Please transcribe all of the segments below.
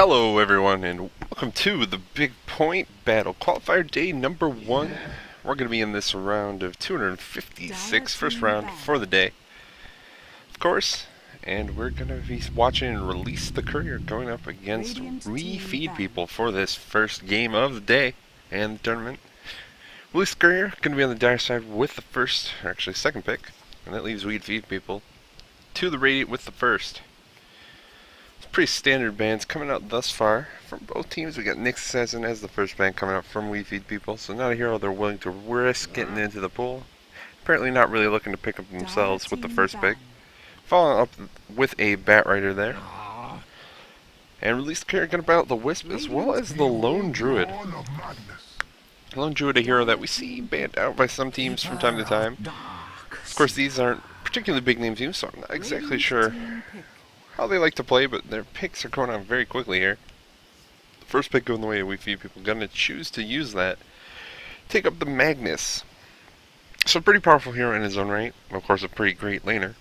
Hello everyone and welcome to the Bigpoint Battle Qualifier Day number 1. We're going to be in this round of 256, first round for the day, of course, and we're going to be watching and release the Courier going up against Refeed People for this first game of the day and the tournament. Release the Courier, going to be on the dire side with the first, or actually second pick, and that leaves Refeed People to the Radiant with the first. Pretty standard bans coming out thus far from both teams. We got Nick Assassin as the first ban coming out from Refeed People, so not a hero they're willing to risk getting into the pool. Apparently not really looking to pick up themselves with the first pick. Following up with a Bat Rider there. And release the Courier, gonna battle the Wisp as well as the Lone Druid. Lone Druid, a hero that we see banned out by some teams from time to time. Of course, these aren't particularly big name teams, so I'm not exactly sure how they like to play, but their picks are going on very quickly here. The first pick going the way of Refeed People, gonna choose to use that. Take up the Magnus. So pretty powerful hero in his own right. Of course, a pretty great laner.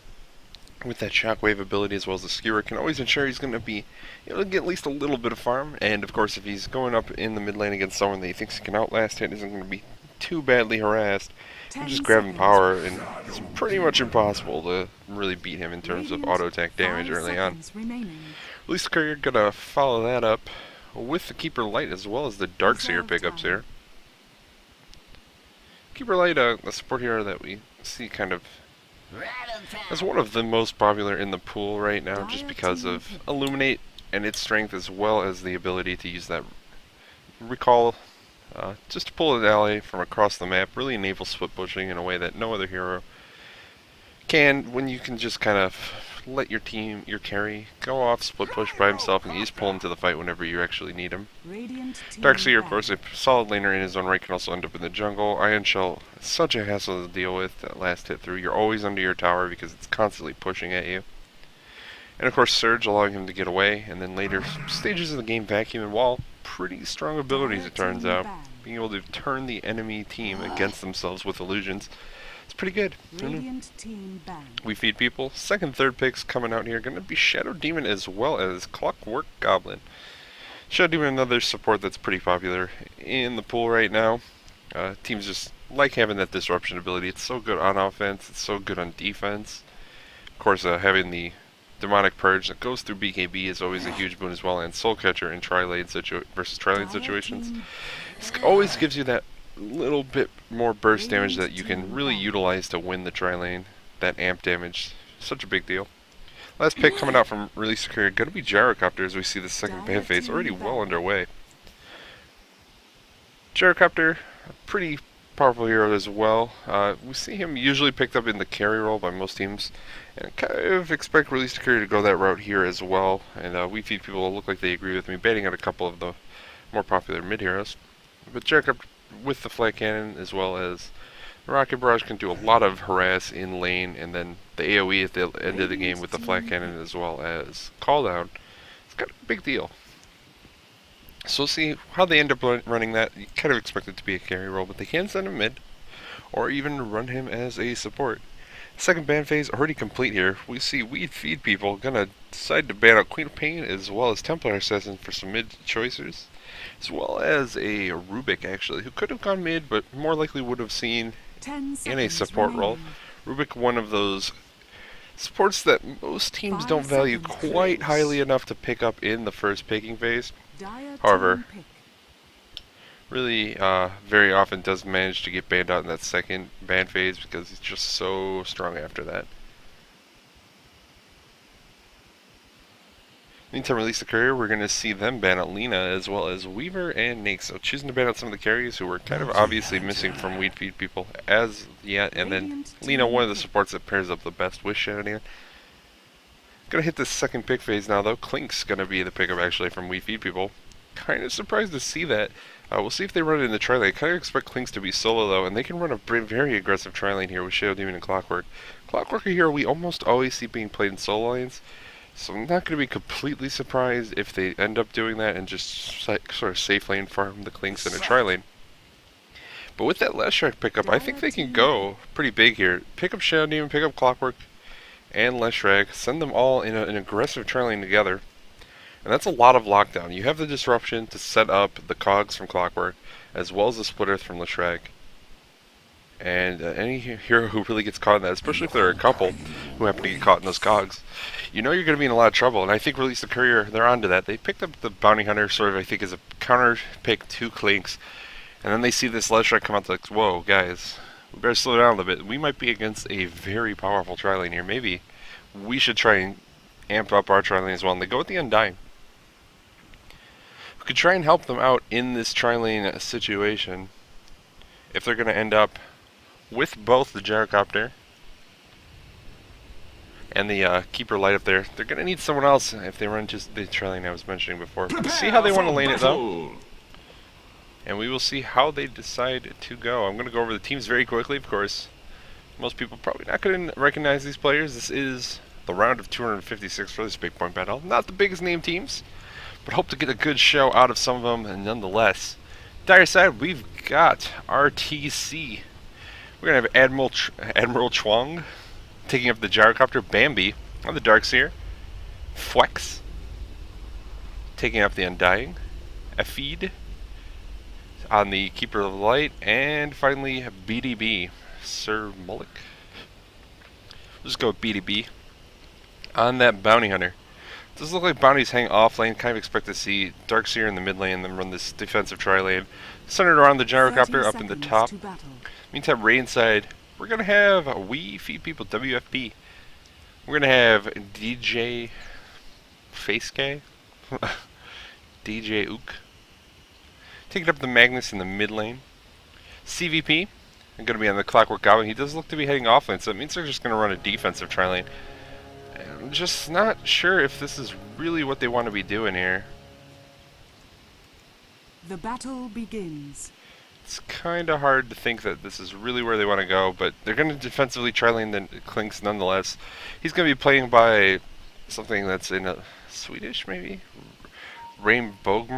With that shockwave ability as well as the skewer, can always ensure he's gonna be able to get at least a little bit of farm. And of course, if he's going up in the mid lane against someone that he thinks he can outlast it, isn't gonna be too badly harassed. Just grabbing power, and it's pretty much impossible to really beat him in terms of auto attack damage early on. Release the Courier, gonna follow that up with the Keeper Light as well as the Darkseer pickups here. Keeper Light, a support hero that we see kind of as one of the most popular in the pool right now, just because of Illuminate and its strength, as well as the ability to use that recall. Just to pull an ally from across the map, really enable split pushing in a way that no other hero can, when you can just kind of let your team, your carry, go off split push by himself and you just pull him to the fight whenever you actually need him. Darkseer, of course, a solid laner in his own right, can also end up in the jungle. Iron Shell is such a hassle to deal with, that last hit through. You're always under your tower because it's constantly pushing at you. And of course Surge, allowing him to get away, and then later stages of the game, Vacuum and Wall. Pretty strong abilities, it turns out. Being able to turn the enemy team against themselves with illusions. It's pretty good. Refeed People. Second, third picks coming out here. Going to be Shadow Demon as well as Clockwork Goblin. Shadow Demon, another support that's pretty popular in the pool right now. Teams just like having that disruption ability. It's so good on offense. It's so good on defense. Of course, having the Demonic Purge that goes through BKB is always a huge boon as well, and Soul Catcher in tri-lane versus tri-lane situations. It always gives you that little bit more burst damage that you can really utilize to win the tri-lane. That amp damage, such a big deal. Last pick coming out from Release the Courier, going to be Gyrocopter, as we see the second ban phase already well underway. Gyrocopter, a pretty powerful hero as well. We see him usually picked up in the carry role by most teams, and kind of expect Release the Courier to go that route here as well. And Refeed People look like they agree with me, baiting out a couple of the more popular mid heroes. But Jericho with the Flat Cannon as well as the Rocket Barrage can do a lot of harass in lane, and then the AoE at the end of the game with the Flat Cannon as well as Call Down. It's kind of a big deal. So we'll see how they end up running that. You kind of expect it to be a carry role, but they can send him mid, or even run him as a support. Second ban phase already complete here. We see Refeed People gonna decide to ban out Queen of Pain as well as Templar Assassin for some mid choices, as well as a Rubik actually, who could have gone mid, but more likely would have seen in a support role. Rubik, one of those supports that most teams don't value quite highly enough to pick up in the first picking phase. However, really very often does manage to get banned out in that second ban phase because he's just so strong after that. Meantime, Release the Courier, we're going to see them ban out Lina as well as Weaver and Nake. So choosing to ban out some of the carries who were kind of obviously missing from Refeed People as yet. And then Lina, one of the supports that pairs up the best with Shadow Demon. Going to hit the second pick phase now though. Clink's going to be the pickup actually from Refeed People. Kind of surprised to see that. We'll see if they run it in the tri-lane. Kind of expect Clinks to be solo though, and they can run a very aggressive tri-lane here with Shadow Demon and Clockwork. Clockwork a hero we almost always see being played in solo lanes. So I'm not going to be completely surprised if they end up doing that and just sort of safe lane farm the Clinks in a tri-lane. But with that last Shrek pickup, I think they can go pretty big here. Pick up Shadow Demon, pick up Clockwork, and Leshrag. Send them all in an aggressive tri-lane together. And that's a lot of lockdown. You have the disruption to set up the cogs from Clockwork, as well as the splitter from Leshrac. And any hero who really gets caught in that, especially if there are a couple who happen to get caught in those cogs, you know you're going to be in a lot of trouble. And I think release the Courier, they're onto that. They picked up the Bounty Hunter sort of, I think, as a counter pick to Clinks. And then they see this Leshrac come out like, whoa, guys, we better slow down a little bit. We might be against a very powerful tri-lane here. Maybe we should try and amp up our tri-lane as well. And they go with the Undying. We could try and help them out in this tri-lane situation if they're going to end up with both the gyrocopter and the keeper light up there. They're going to need someone else if they run just the tri-lane I was mentioning before. We'll see how they want to lane it though. And we will see how they decide to go. I'm going to go over the teams very quickly, of course. Most people probably not going to recognize these players. This is the round of 256 for this Bigpoint battle. Not the biggest name teams, but hope to get a good show out of some of them, and nonetheless. Dire side, we've got RtC. We're going to have Admiral Chuang taking up the gyrocopter, Bambi on the Darkseer, Fwex taking up the Undying, Afid on the Keeper of the Light, and finally BDB, Sir Mullick. We'll just go with BDB on that Bounty Hunter. It does look like Bounties hang off lane. Kind of expect to see Darkseer in the mid lane and then run this defensive tri-lane. Centered around the gyrocopter up in the top. Meantime, Rain side, we're going to have We Feed People WFP. We're going to have DJ Face K, DJ Ook. Taking up the Magnus in the mid lane. CVP, going to be on the Clockwork Goblin. He does look to be heading off lane, so it means they're just going to run a defensive tri-lane. I'm just not sure if this is really what they want to be doing here. The battle begins. It's kind of hard to think that this is really where they want to go, but they're going to defensively tri-lane the Clinks nonetheless. He's going to be playing by something that's in a Swedish, maybe? Rambog?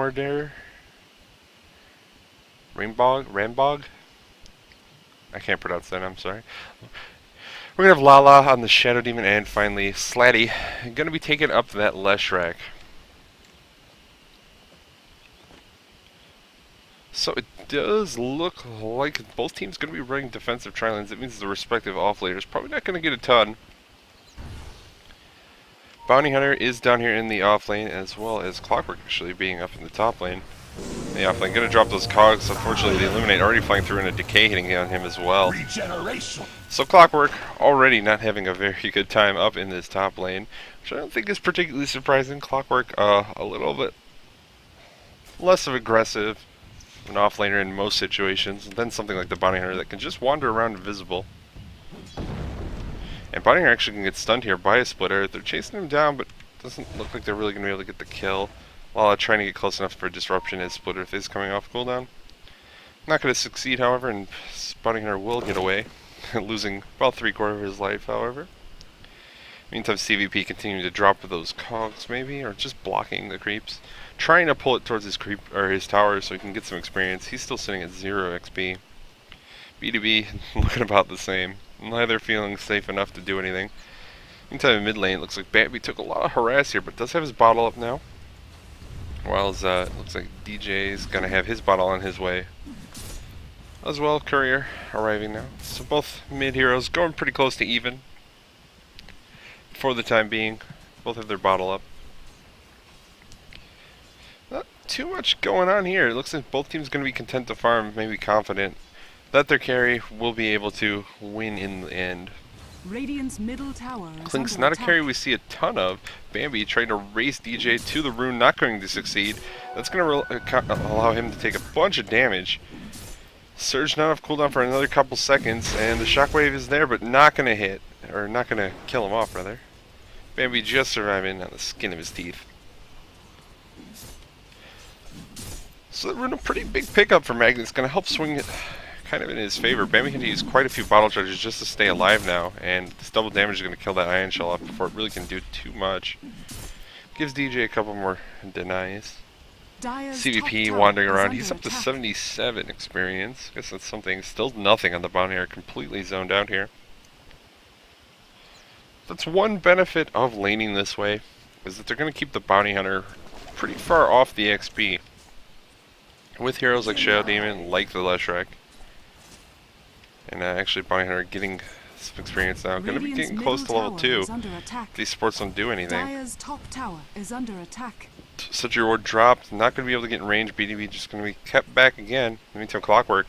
I can't pronounce that, I'm sorry. We're going to have Lala on the Shadow Demon, and finally Slatty going to be taking up that Leshrac. So it does look like both teams going to be running defensive tri-lanes. It means the respective off-laners probably not going to get a ton. Bounty Hunter is down here in the off lane, as well as Clockwork actually being up in the top lane. The off lane going to drop those cogs. Unfortunately, the Illuminate already flying through and a Decay hitting on him as well. So Clockwork already not having a very good time up in this top lane, which I don't think is particularly surprising. Clockwork a little bit less of aggressive, an offlaner in most situations, than something like the Bounty Hunter that can just wander around invisible. And Bounty Hunter actually can get stunned here by a splitter. They're chasing him down, but doesn't look like they're really going to be able to get the kill. While trying to get close enough for disruption as splitter is coming off cooldown. Not going to succeed, however, and Bounty Hunter will get away, losing about 3/4 of his life, however. Meantime, CVP continuing to drop those cogs, maybe, or just blocking the creeps. Trying to pull it towards his creep or his tower so he can get some experience. He's still sitting at 0 XP. BDB looking about the same. Neither feeling safe enough to do anything. Meantime, in mid lane, it looks like Bambi took a lot of harass here, but does have his bottle up now. While it looks like DJ's gonna have his bottle on his way. As well, Courier arriving now. So both mid heroes going pretty close to even. For the time being, both have their bottle up. Not too much going on here. It looks like both teams going to be content to farm, maybe confident that their carry will be able to win in the end. Radiant's middle tower Clink's not a carry we see a ton of. Bambi trying to race DJ to the rune, not going to succeed. That's going to allow him to take a bunch of damage. Surge not off cooldown for another couple seconds, and the shockwave is there, but not going to hit, or not going to kill him off, rather. Bambi just surviving on the skin of his teeth. So we're in a pretty big pickup for Magnus. It's going to help swing it kind of in his favor. Bambi can use quite a few bottle charges just to stay alive now, and this double damage is going to kill that Ion Shell off before it really can do too much. Gives DJ a couple more denies. CVP wandering around. He's up to 77 experience. Guess that's something. Still nothing on the Bounty Hunter. Completely zoned out here. That's one benefit of laning this way, is that they're going to keep the Bounty Hunter pretty far off the XP. With heroes like Shadow Demon, like the Leshrac. And actually Bounty Hunter getting some experience now. Gonna be getting close to level 2. These supports don't do anything. Dire's top tower is under attack. Sentry Ward dropped. Not going to be able to get in range. BDB just going to be kept back again. In the meantime, Clockwork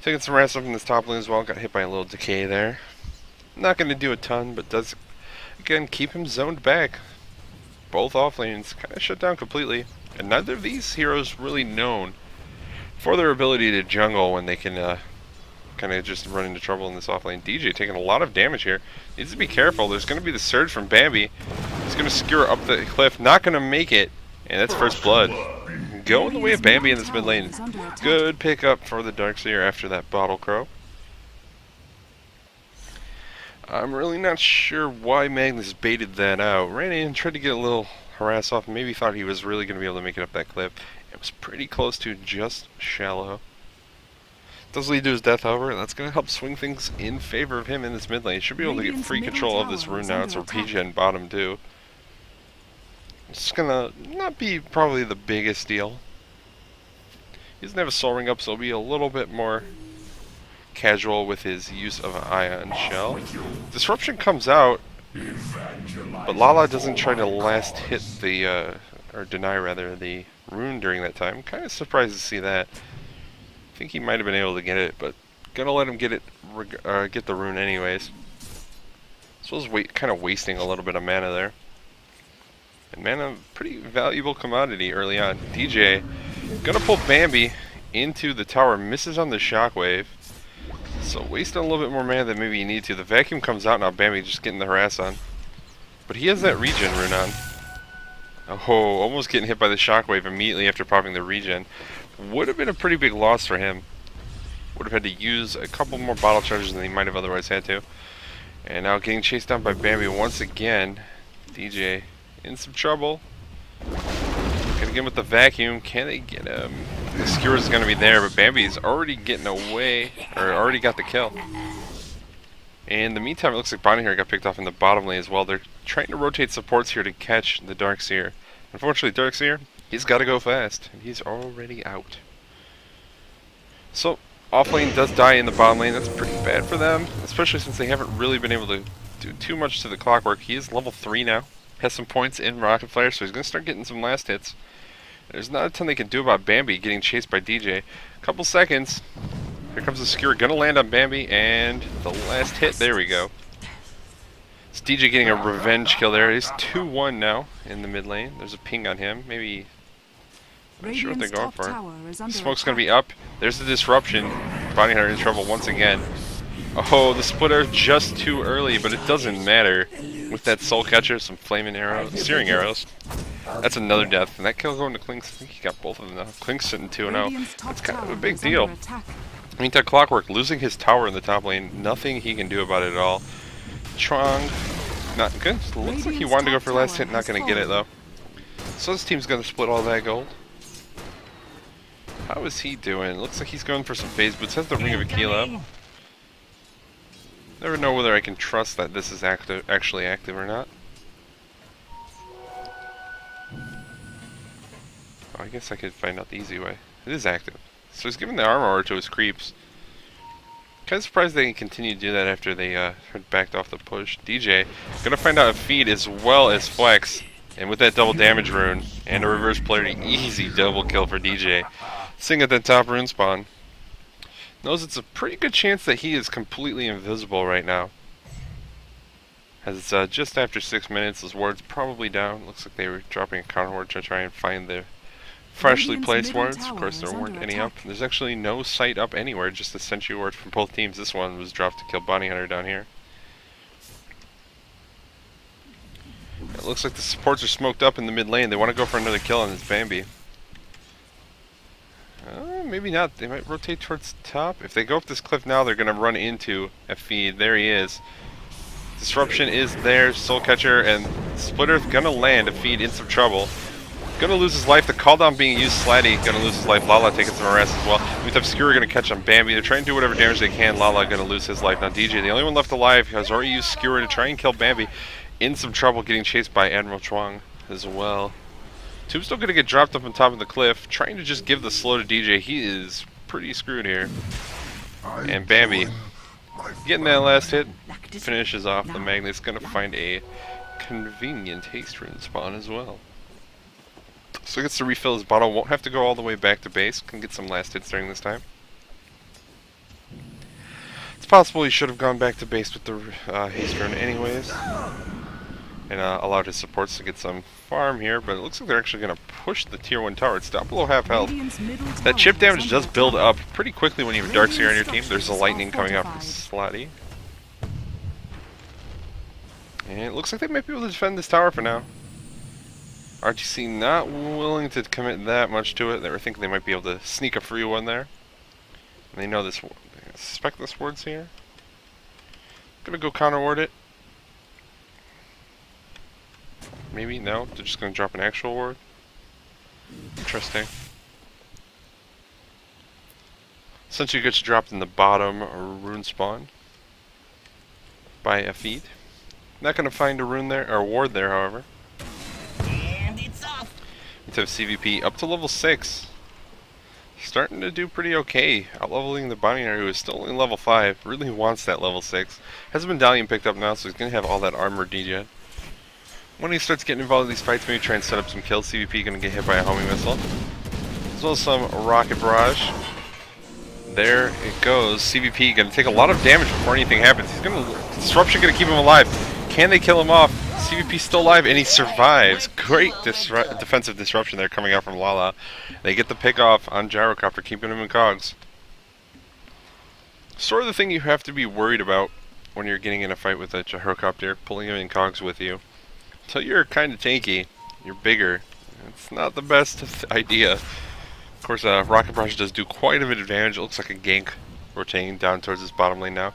taking some rest up in this top lane as well. Got hit by a little decay there. Not going to do a ton, but does, again, keep him zoned back. Both off lanes kind of shut down completely. And neither of these heroes really known for their ability to jungle when they can kind of just run into trouble in this off lane. DJ taking a lot of damage here. Needs to be careful. There's going to be the surge from Bambi. He's going to skewer up the cliff. Not going to make it. And that's first blood. Going the way of Bambi in this mid lane. Good pickup for the Darkseer after that Bottle Crow. I'm really not sure why Magnus baited that out. Ran in, tried to get a little harass off. Maybe thought he was really going to be able to make it up that cliff. It was pretty close to just shallow. Does lead to his death, however, and that's going to help swing things in favor of him in this mid lane. Should be able to get free control of this rune now. It's a regen bottom too. It's going to not be probably the biggest deal. He doesn't have a soul ring up, so he'll be a little bit more casual with his use of an Ion Shell. Disruption comes out, but Lala doesn't try to last hit the, or deny rather, the rune during that time. Kind of surprised to see that. I think he might have been able to get it, but gonna let him get it, get the rune anyways. So I was kind of wasting a little bit of mana there. And mana, pretty valuable commodity early on. DJ gonna pull Bambi into the tower, misses on the shockwave. So wasting a little bit more mana than maybe you need to. The vacuum comes out now, Bambi just getting the harass on. But he has that regen rune on. Oh, almost getting hit by the shockwave immediately after popping the regen. Would have been a pretty big loss for him. Would have had to use a couple more bottle charges than he might have otherwise had to. And now getting chased down by Bambi once again. DJ in some trouble. Gonna get him with the vacuum. Can they get him? The skewer is gonna be there, but Bambi's already getting away, or already got the kill. In the meantime, it looks like Bounty Hunter got picked off in the bottom lane as well. They're trying to rotate supports here to catch the Darkseer. Unfortunately, Darkseer, he's got to go fast, and he's already out. So, off lane does die in the bottom lane. That's pretty bad for them, especially since they haven't really been able to do too much to the Clockwork. He is level 3 now, has some points in Rocket Flare, so he's going to start getting some last hits. There's not a ton they can do about Bambi getting chased by DJ. Couple seconds. Here comes the skewer, going to land on Bambi, and the last hit, there we go. It's DJ getting a revenge kill there. He's 2-1 now in the mid lane. There's a ping on him. Maybe... I'm not sure what they're going for. Smoke's going to be up. There's the disruption. Bounty Hunter in trouble once again. Oh, the splitter just too early, but it doesn't matter. With that soul catcher, some flaming arrows, searing arrows. That's another death. And that kill going to Klink's. I think he got both of them now. Klink's sitting 2-0. That's kind of a big deal. I mean, that Clockwork losing his tower in the top lane. Nothing he can do about it at all. Trong, not good. Looks like he wanted to go for last hit, not going to get it though. So this team's going to split all that gold. How is he doing? Looks like he's going for some phase boots. Has the Ring of Aquila. Never know whether I can trust that this is actually active or not. Oh, I guess I could find out the easy way. It is active. So he's giving the armor to his creeps. Kind of surprised they can continue to do that after they had backed off the push. DJ gonna find out a feed as well as flex, and with that double damage rune and a reverse polarity, easy double kill for DJ. Sitting at that top rune spawn, knows it's a pretty good chance that he is completely invisible right now. As it's just after 6 minutes, his ward's probably down. Looks like they were dropping a counter ward to try and find the freshly placed wards. Of course, there weren't any up. There's actually no sight up anywhere, just a sentry ward from both teams. This one was dropped to kill Bounty Hunter down here. It looks like the supports are smoked up in the mid lane. They want to go for another kill on this Bambi. Maybe not. They might rotate towards the top. If they go up this cliff now, they're going to run into a feed. There he is. Disruption is there. Soul Catcher and Splitter's going to land a feed in some trouble. Gonna lose his life. The call down being used. Slatty gonna lose his life. Lala taking some harass as well. We have Skewer gonna catch on Bambi. They're trying to do whatever damage they can. Lala gonna lose his life. Now DJ, the only one left alive, has already used Skewer to try and kill Bambi. In some trouble, getting chased by Admiral Chuang as well. Tombstone gonna get dropped up on top of the cliff, trying to just give the slow to DJ. He is pretty screwed here. And Bambi getting that last hit finishes off the Magnet's gonna find a convenient haste rune spawn as well. So he gets to refill his bottle, won't have to go all the way back to base, can get some last hits during this time. It's possible he should have gone back to base with the haste rune anyways, and allowed his supports to get some farm here, but it looks like they're actually going to push the tier 1 tower. It's down below half health. That chip damage does build up pretty quickly when you have Darkseer on your team. There's the lightning coming out from Slotty. And it looks like they might be able to defend this tower for now. RtC not willing to commit that much to it. They were thinking they might be able to sneak a free one there. And they know this. They suspect this ward's here. Gonna go counter ward it. Maybe no. They're just gonna drop an actual ward. Interesting. Essentially gets dropped in the bottom rune spawn by a feed. Not gonna find a rune there or ward there, however. And it's off. To have CVP up to level 6. Starting to do pretty okay. Outleveling the bounty hunter, who is still only level 5. Really wants that level 6. Has a medallion picked up now, so he's going to have all that armor DJ. When he starts getting involved in these fights, maybe try and set up some kills. CVP going to get hit by a homing missile. As well as some rocket barrage. There it goes. CVP going to take a lot of damage before anything happens. He's going to disruption going to keep him alive. Can they kill him off? CVP still alive, and he survives. Great defensive disruption there coming out from Lala. They get the pick off on Gyrocopter, keeping him in cogs. Sort of the thing you have to be worried about when you're getting in a fight with a Gyrocopter, pulling him in cogs with you. Until you're kind of tanky, you're bigger. It's not the best idea. Of course, Rocket Barrage does do quite a bit of advantage. It looks like a gank rotating down towards this bottom lane now.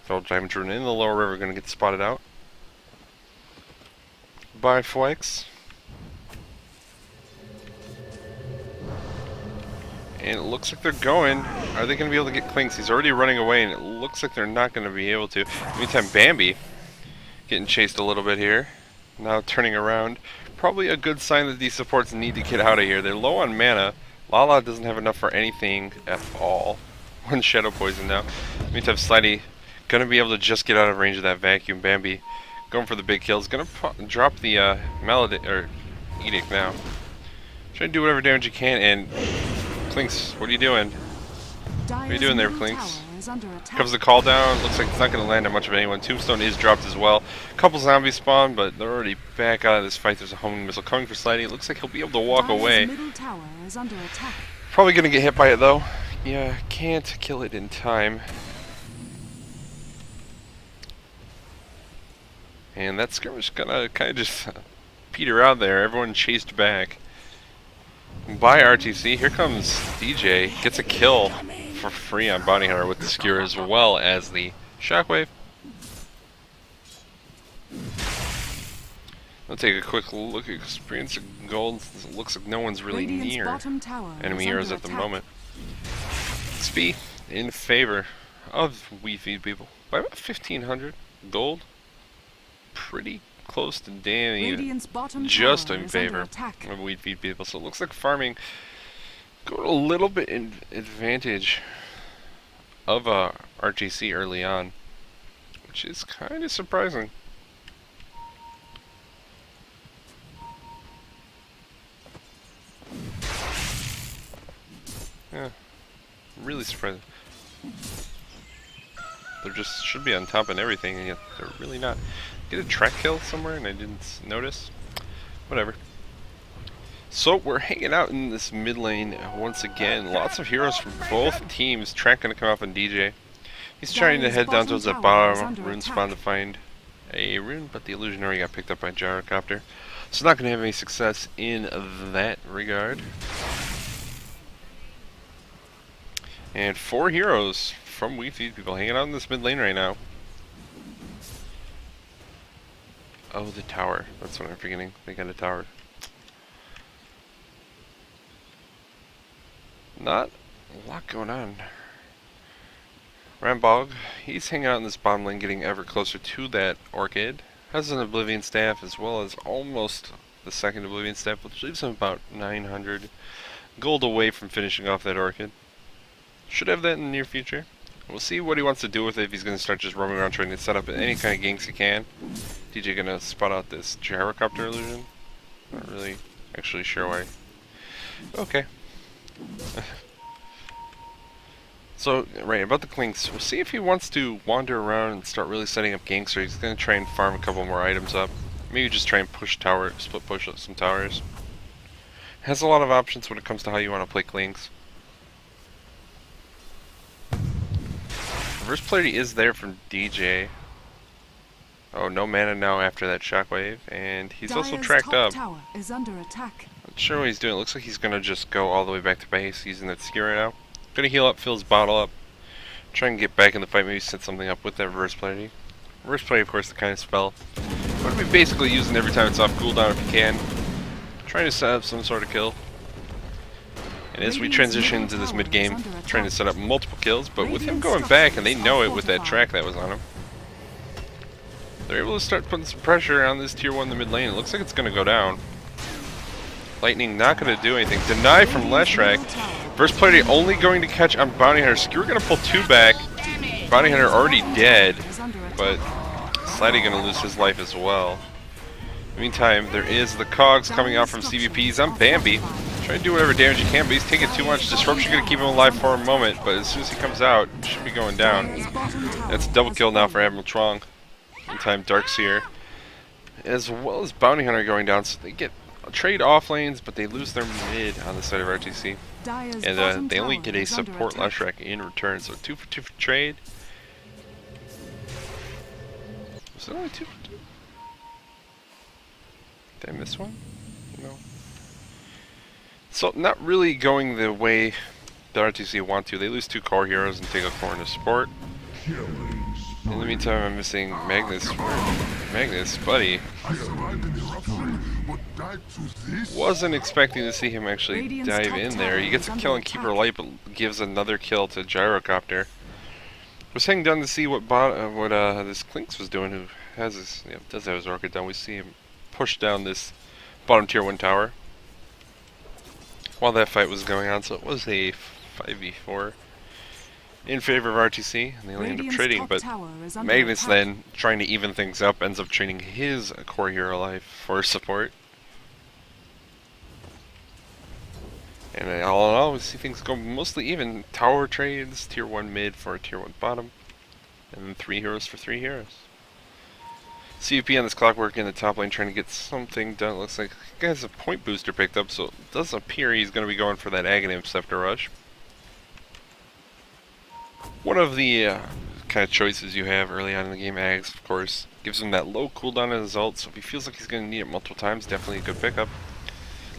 They'll drive into in the lower river, going to get spotted out by Flex. And it looks like they're going. Are they going to be able to get Clinks? He's already running away, and it looks like they're not going to be able to. Meantime, Bambi getting chased a little bit here. Now turning around. Probably a good sign that these supports need to get out of here. They're low on mana. Lala doesn't have enough for anything at all. One Shadow Poison now. Meantime, Slidey going to be able to just get out of range of that vacuum. Bambi going for the big kills. Gonna drop the Edict now. Try to do whatever damage you can. And Clinks, what are you doing? What are you doing there, Clinks? Comes the call down. Looks like it's not going to land on much of anyone. Tombstone is dropped as well. A couple zombies spawn, but they're already back out of this fight. There's a homing missile coming for Slidey. It looks like he'll be able to walk away. Probably going to get hit by it though. Yeah, can't kill it in time. And that skirmish gonna kind of just peter out there. Everyone chased back by RtC. Here comes DJ. Gets a kill for free on Bounty Hunter with the skewer as well as the shockwave. I'll take a quick look at experience of gold. It looks like no one's really near enemy heroes at the moment. XP in favor of We Feed People by about 1,500 gold. Pretty close to damn just in favor of We Feed People. So it looks like farming going a little bit in advantage of RtC early on, which is kind of surprising. Yeah, really surprising. They're just should be on top of everything, and yet they're really not. Get a track kill somewhere, and I didn't notice. Whatever. So we're hanging out in this mid lane once again. Lots of heroes from both teams. Track gonna come off on DJ. He's trying to head down towards that bottom rune spawn to find a rune, but the illusionary got picked up by Gyrocopter. So not gonna have any success in that regard. And 4 heroes from We Feed People hanging out in this mid lane right now. Oh, the tower. That's what I'm forgetting. They got a tower. Not a lot going on. Rambog, he's hanging out in this bottom lane, getting ever closer to that Orchid. Has an Oblivion Staff as well as almost the second Oblivion Staff, which leaves him about 900 gold away from finishing off that Orchid. Should have that in the near future. We'll see what he wants to do with it, if he's going to start just roaming around trying to set up any kind of ganks he can. DJ going to spot out this gyrocopter illusion. Not really actually sure why. Okay. So, right, about the Clinks, we'll see if he wants to wander around and start really setting up ganks, or he's going to try and farm a couple more items up. Maybe just try and push tower, split push up some towers. Has a lot of options when it comes to how you want to play Clinks. Reverse polarity is there from DJ. Oh, no mana now after that shockwave, and he's also Dire's tracked top up. tower is under attack. Not sure what he's doing. It looks like he's gonna just go all the way back to base using that skill right now. Gonna heal up, fill his bottle up. Try and get back in the fight, maybe set something up with that reverse polarity. Reverse polarity, of course, the kind of spell what we're basically using every time it's off cooldown if you can. Trying to set up some sort of kill. And as we transition into this mid game, trying to set up multiple kills, but with him going back, and they know it with that track that was on him, they're able to start putting some pressure on this tier 1 in the mid lane. It looks like it's going to go down. Lightning not going to do anything. Deny from Leshrac. First polarity only going to catch on Bounty Hunter. Skewer going to pull 2 back. Bounty Hunter already dead, but Slidey going to lose his life as well. In the meantime, there is the cogs coming out from CVPs on Bambi. Trying to do whatever damage he can, but he's taking too much. Disruption going to keep him alive for a moment, but as soon as he comes out, he should be going down. That's a double kill now for Admiral Trong. Meantime, Darkseer, as well as Bounty Hunter going down, so they get a trade off lanes, but they lose their mid on the side of RtC. And they only get a support Leshrac in return, so 2 for 2 for trade. Was it only 2 for 2? Did I miss one? No. So, not really going the way the RtC want to. They lose 2 core heroes and take a core into support. In the meantime, I'm missing Magnus. Magnus, buddy. Wasn't expecting to see him actually dive in there. He gets a kill on Keeper Light, but gives another kill to Gyrocopter. Was heading down to see what this Clinks was doing, who has his, does have his Orchid down. We see him push down this bottom tier 1 tower while that fight was going on, so it was a 5v4 in favor of RtC, and they only end up trading, but Magnus then, trying to even things up, ends up trading his core hero life for support. And all in all, we see things go mostly even. Tower trades, tier 1 mid for a tier 1 bottom, and then 3 heroes for 3 heroes. CVP on this Clockwork in the top lane trying to get something done. It looks like he has a point booster picked up, so it does appear he's going to be going for that Aghanim Scepter Rush. One of the kind of choices you have early on in the game, Ags, of course, gives him that low cooldown as ult, so if he feels like he's going to need it multiple times, definitely a good pickup.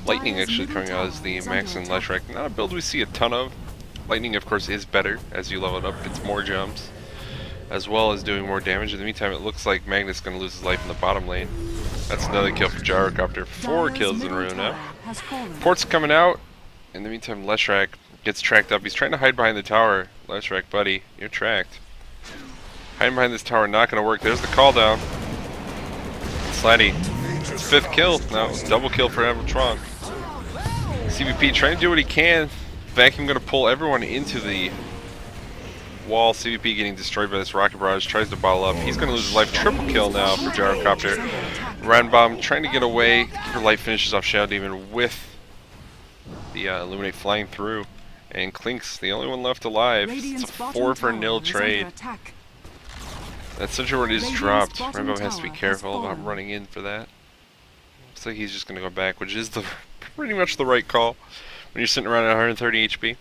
Lightning actually coming out as the Max and Leshrac. Not a build we see a ton of. Lightning, of course, is better as you level it up, gets more jumps, as well as doing more damage. In the meantime, it looks like Magnus is going to lose his life in the bottom lane. That's another kill for Gyrocopter. 4 kills in a row now. Port's coming out. In the meantime, Leshrac gets tracked up. He's trying to hide behind the tower. Leshrac, buddy, you're tracked. Hiding behind this tower, not going to work. There's the call down. Slidey, it's 5th kill. Now it's double kill for Admiral Tron. CVP trying to do what he can. Vacuum going to pull everyone into the wall. CVP getting destroyed by this rocket barrage. Tries to bottle up. He's going to lose his life. Triple kill now for Gyrocopter. Round Bomb trying to get away. Keeper Light finishes off Shadow Demon with the Illuminate flying through. And Clinks, the only one left alive. It's a 4 for nil trade. That Central Ward is dropped. Rainbow has to be careful about running in for that. Looks like he's just going to go back, which is pretty much the right call when you're sitting around at 130 HP.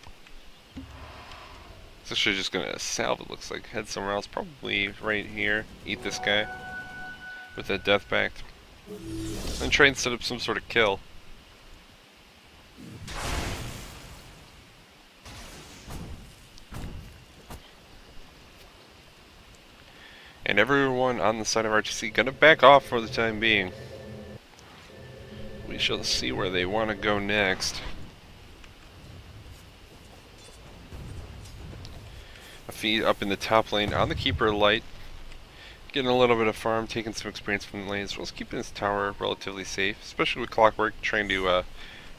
It's actually just going to salve, it looks like. Head somewhere else, probably right here. Eat this guy with that Death Pact. And try and set up some sort of kill. And everyone on the side of RtC gonna back off for the time being. We shall see where they want to go next. A feed up in the top lane on the Keeper Light. Getting a little bit of farm, taking some experience from the lanes, as well as keeping his tower relatively safe, especially with Clockwork trying to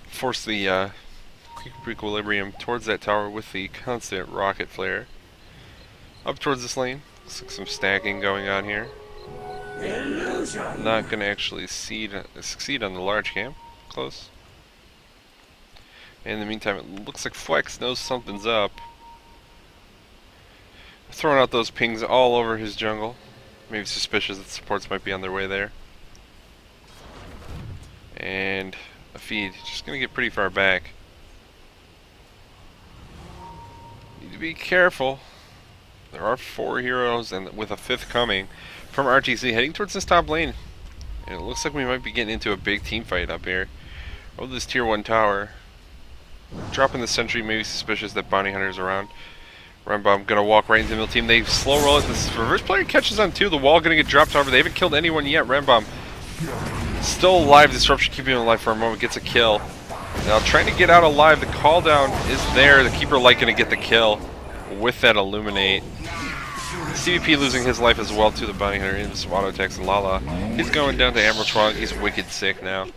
force the equilibrium towards that tower with the constant rocket flare. Up towards this lane, looks like some stacking going on here. Not going to actually succeed on the large camp. Close. In the meantime, it looks like Flex knows something's up. Throwing out those pings all over his jungle. Maybe suspicious that supports might be on their way there. And a feed. Just going to get pretty far back. Need to be careful. There are 4 heroes, and with a 5th coming from RtC heading towards this top lane. And it looks like we might be getting into a big team fight up here. Over this tier 1 tower. Dropping the sentry, maybe suspicious that bounty hunter's around. Rembomb gonna walk right into the middle team. They slow roll it. This reverse player catches on too. The wall gonna get dropped. However, they haven't killed anyone yet. Rembomb still alive. Disruption keeping him alive for a moment. Gets a kill. Now trying to get out alive. The call down is there. The keeper light gonna get the kill with that illuminate. CVP losing his life as well to the bounty hunter into some auto attacks and Lala. He's going down to Emerald Trunk. He's wicked sick now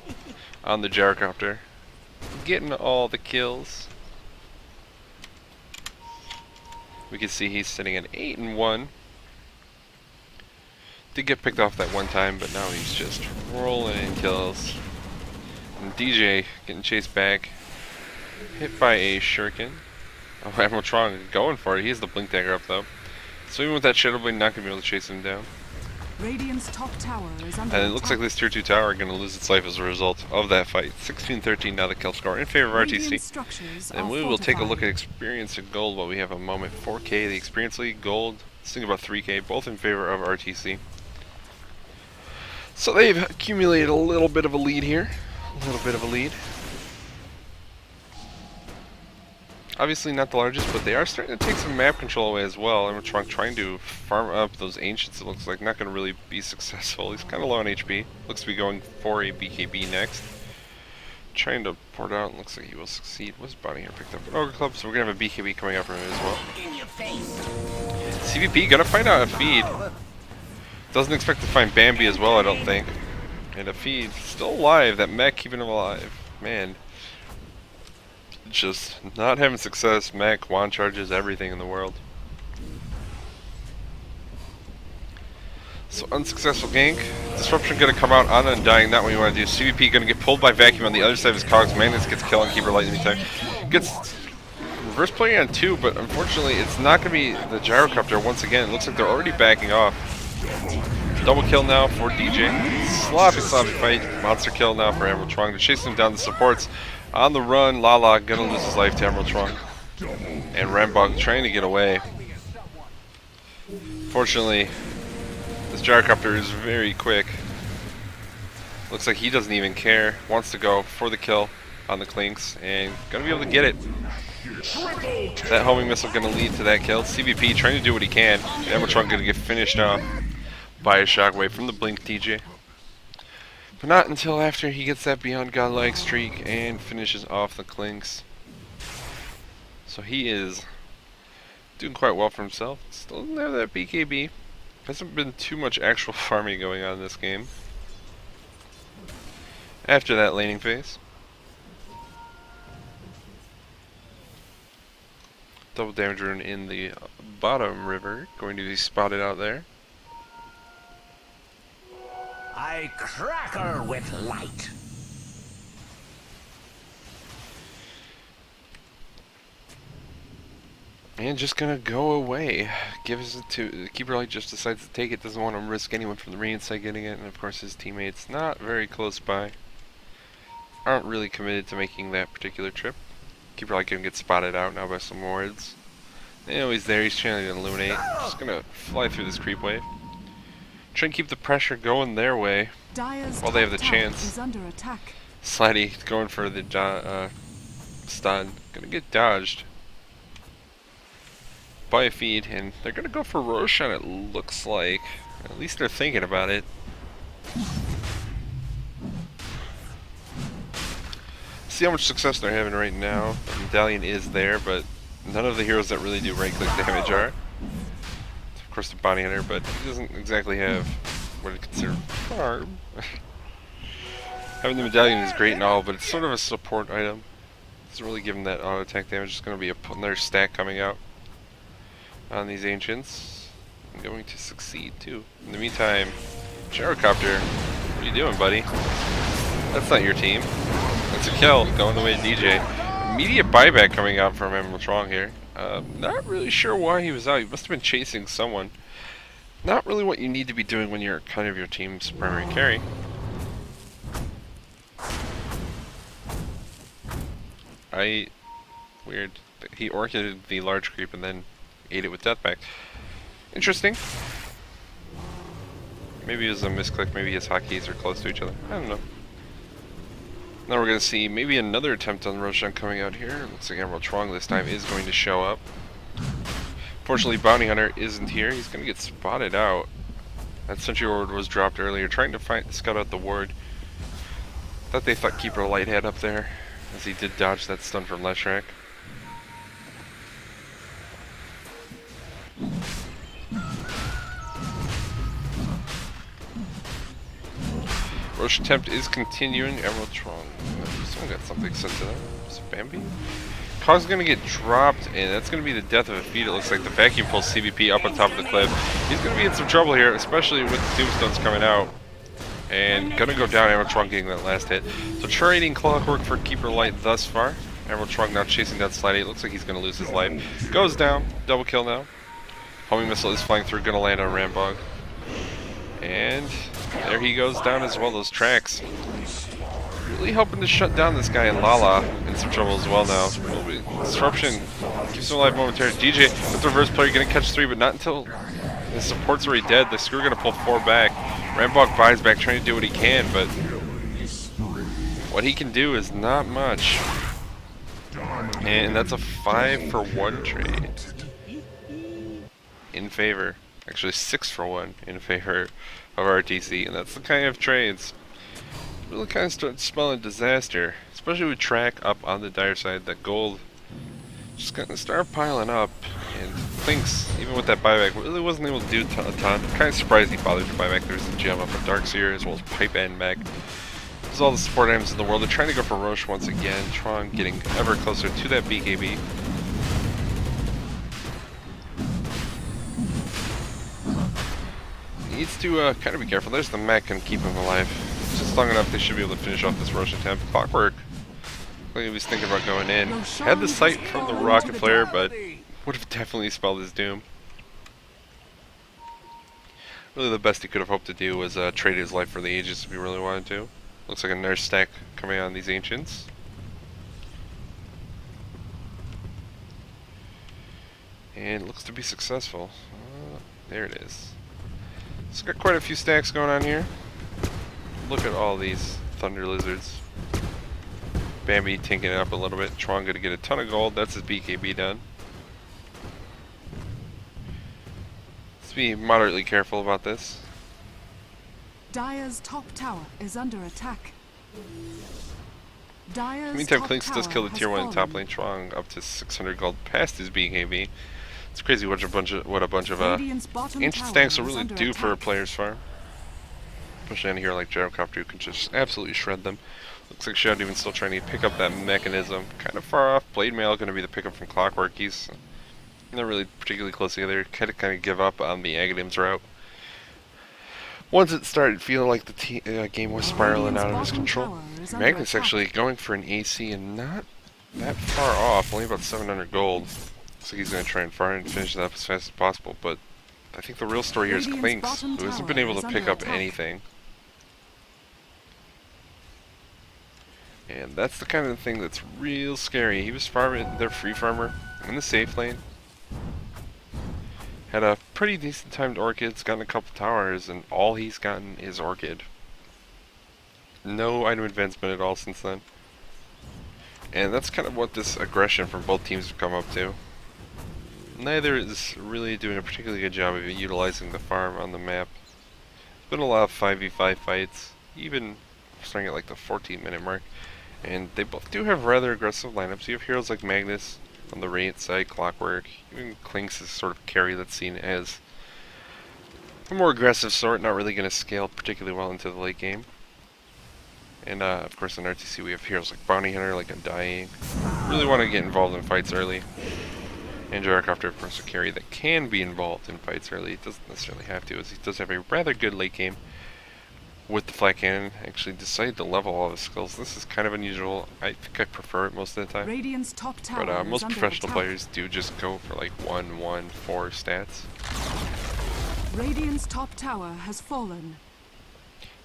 on the gyrocopter. Getting all the kills. We can see he's sitting at 8-1. Did get picked off that one time, but now he's just rolling in kills. And DJ getting chased back. Hit by a shuriken. Oh, Emerald going for it. He has the blink dagger up though. So even with that Shadow Blade, not gonna be able to chase him down. Radiant's top tower is under And it looks like this tier 2 tower are gonna lose its life as a result of that fight. 16-13 now the kill score in favor of RtC. And we will take a look at experience and gold while we have a moment. 4K, the experience league, gold, let's think about 3K, both in favor of RtC. So they've accumulated a little bit of a lead here. A little bit of a lead. Obviously not the largest, but they are starting to take some map control away as well. And we're trying to farm up those ancients, it looks like. Not going to really be successful. He's kind of low on HP. Looks to be going for a BKB next. Trying to port out, and looks like he will succeed. What's Bounty here picked up? An Ogre Club, so we're going to have a BKB coming out from him as well. In your face. CVP, gonna find out a feed. Doesn't expect to find Bambi as well, I don't think. And a feed, still alive. That mech keeping him alive. Man. Just not having success. Mech, wand charges, everything in the world. So unsuccessful gank. Disruption gonna come out on Undying, not what you want to do. CVP gonna get pulled by Vacuum on the other side of his cogs. Magnus gets killed and Keeper Light in the meantime. Gets reverse play on 2, but unfortunately it's not gonna be the gyrocopter once again. It looks like they're already backing off. Double kill now for DJ. Sloppy fight. Monster kill now for Emerald Trong. They're chasing him down the supports. On the run, Lala gonna lose his life to Emerald Trunk. And Rembog trying to get away. Fortunately, this gyrocopter is very quick. Looks like he doesn't even care. Wants to go for the kill on the Clinks. And gonna be able to get it. That homing missile gonna lead to that kill. CVP trying to do what he can. Emerald Trunk gonna get finished off by a shockwave from the Blink DJ. But not until after he gets that Beyond Godlike streak and finishes off the Clinks. So he is doing quite well for himself. Still doesn't have that BKB. Hasn't been too much actual farming going on in this game. After that laning phase. Double damage rune in the bottom river. Going to be spotted out there. I crack her with light. And just gonna go away. Gives it to Keeper Light, just decides to take it, doesn't want to risk anyone from the Radiant side getting it, and of course his teammates not very close by. Aren't really committed to making that particular trip. Keeper Light gonna get spotted out now by some wards. You know he's there, he's trying to illuminate. Just gonna fly through this creep wave. Try and keep the pressure going their way while they have the chance. Slidey going for the stun. Gonna get dodged by a feed, and they're gonna go for Roshan, it looks like. At least they're thinking about it. See how much success they're having right now. The medallion is there, but none of the heroes that really do right click damage are. Of course, the bounty hunter, but he doesn't exactly have what I'd consider farm. Having the medallion is great and all, but it's sort of a support item. It doesn't really give him that auto attack damage. It's going to be another stack coming out on these ancients. I'm going to succeed too. In the meantime, Gyrocopter, what are you doing, buddy? That's not your team. That's a kill going the way of DJ. Immediate buyback coming out from Emerald Trong here. Not really sure why he was out. He must have been chasing someone. Not really what you need to be doing when you're kind of your team's primary carry. Weird. He orchided the large creep and then ate it with Deathback. Interesting. Maybe it was a misclick, maybe his hotkeys are close to each other. I don't know. Now we're going to see maybe another attempt on Roshan coming out here. Looks like Emerald Trong this time is going to show up. Fortunately, Bounty Hunter isn't here. He's going to get spotted out. That sentry ward was dropped earlier, trying to scout out the ward. Thought they thought Keeper Light had up there, as he did dodge that stun from Leshrac. Roche attempt is continuing. Emerald Trong. Someone got something sent to them. Is it Bambi? Cog's gonna get dropped, and that's gonna be the death of a feed. It looks like the vacuum pulls CBP up on top of the cliff. He's gonna be in some trouble here, especially with the tombstones coming out. And gonna go down. Emerald Trong getting that last hit. So trading Clockwork for Keeper Light thus far. Emerald Trong now chasing down Slide 8. Looks like he's gonna lose his life. Goes down. Double kill now. Homing missile is flying through. Gonna land on Rambog. And there he goes down as well. Those tracks really helping to shut down this guy in Lala. In some trouble as well now. Disruption keeps him alive momentarily. DJ with the reverse player gonna catch 3, but not until his support's already dead. The Screw gonna pull 4 back. Rambog buys back, trying to do what he can, but what he can do is not much. And that's a 5-for-1 trade in favor. Actually 6-for-1 in favor of RtC, and that's the kind of trades really kind of start smelling disaster, especially with track up on the dire side. That gold just gonna start piling up, and Clinks, even with that buyback, really wasn't able to do a ton. Kind of surprised he bothered to buy back. There's a gem up a Darkseer as well as Pipe and Mech. There's all the support items in the world. They're trying to go for Roche once again. Tron getting ever closer to that BKB. Needs to kind of be careful. There's the mech and keep him alive. Just long enough they should be able to finish off this Roche attempt. Clockwork, like he was thinking about going in. Had the sight from the rocket flare, but would have definitely spelled his doom. Really the best he could have hoped to do was trade his life for the Aegis if he really wanted to. Looks like a nurse stack coming on these Ancients. And it looks to be successful. There it is. It's got quite a few stacks going on here. Look at all these Thunder Lizards. Bambi tinking it up a little bit. Tron gonna get a ton of gold. That's his BKB done. Let's be moderately careful about this. Dire's top tower is under attack. Dire's Meantime, top Clinks does tower kill the has tier 1 in top fallen. lane. Tron up to 600 gold past his BKB. It's crazy what a bunch of Radiant's bottom ancient tower stacks will is really under do for a attack. player's farm. Especially on here like Gyrocopter, who can just absolutely shred them. Looks like Shadow Demon's still trying to pick up that mechanism. Kind of far off. Blade Mail going to be the pickup from Clockwork. He's not really particularly close together. Kind of give up on the Aghanims route. Once it started feeling like the game was spiraling out of his control. Magnus actually going for an AC and not that far off. Only about 700 gold. Looks like he's going to try and farm and finish it up as fast as possible. But I think the real story here is Clinks, who hasn't been able to pick up anything. And that's the kind of thing that's real scary. He was farming their free farmer in the safe lane. Had a pretty decent timed Orchid's gotten a couple towers, and all he's gotten is Orchid. No item advancement at all since then. And that's kind of what this aggression from both teams have come up to. Neither is really doing a particularly good job of utilizing the farm on the map. Been a lot of 5v5 fights, even starting at like the 14-minute mark. And they both do have rather aggressive lineups. You have heroes like Magnus on the Radiant side, Clockwork, even Clinks is sort of carry that's seen as a more aggressive sort, not really going to scale particularly well into the late game. And of course in RtC we have heroes like Bounty Hunter, like Undying. Really want to get involved in fights early. And Gyrocopter, of course, a carry that can be involved in fights early. It doesn't necessarily have to, as he does have a rather good late game with the flat cannon. Actually decided to level all of his skills. This is kind of unusual. I think I prefer it most of the time. Radiant's top tower But is most under professional attack. players do just go for like 1-1-4 stats. Radiant's top tower has fallen.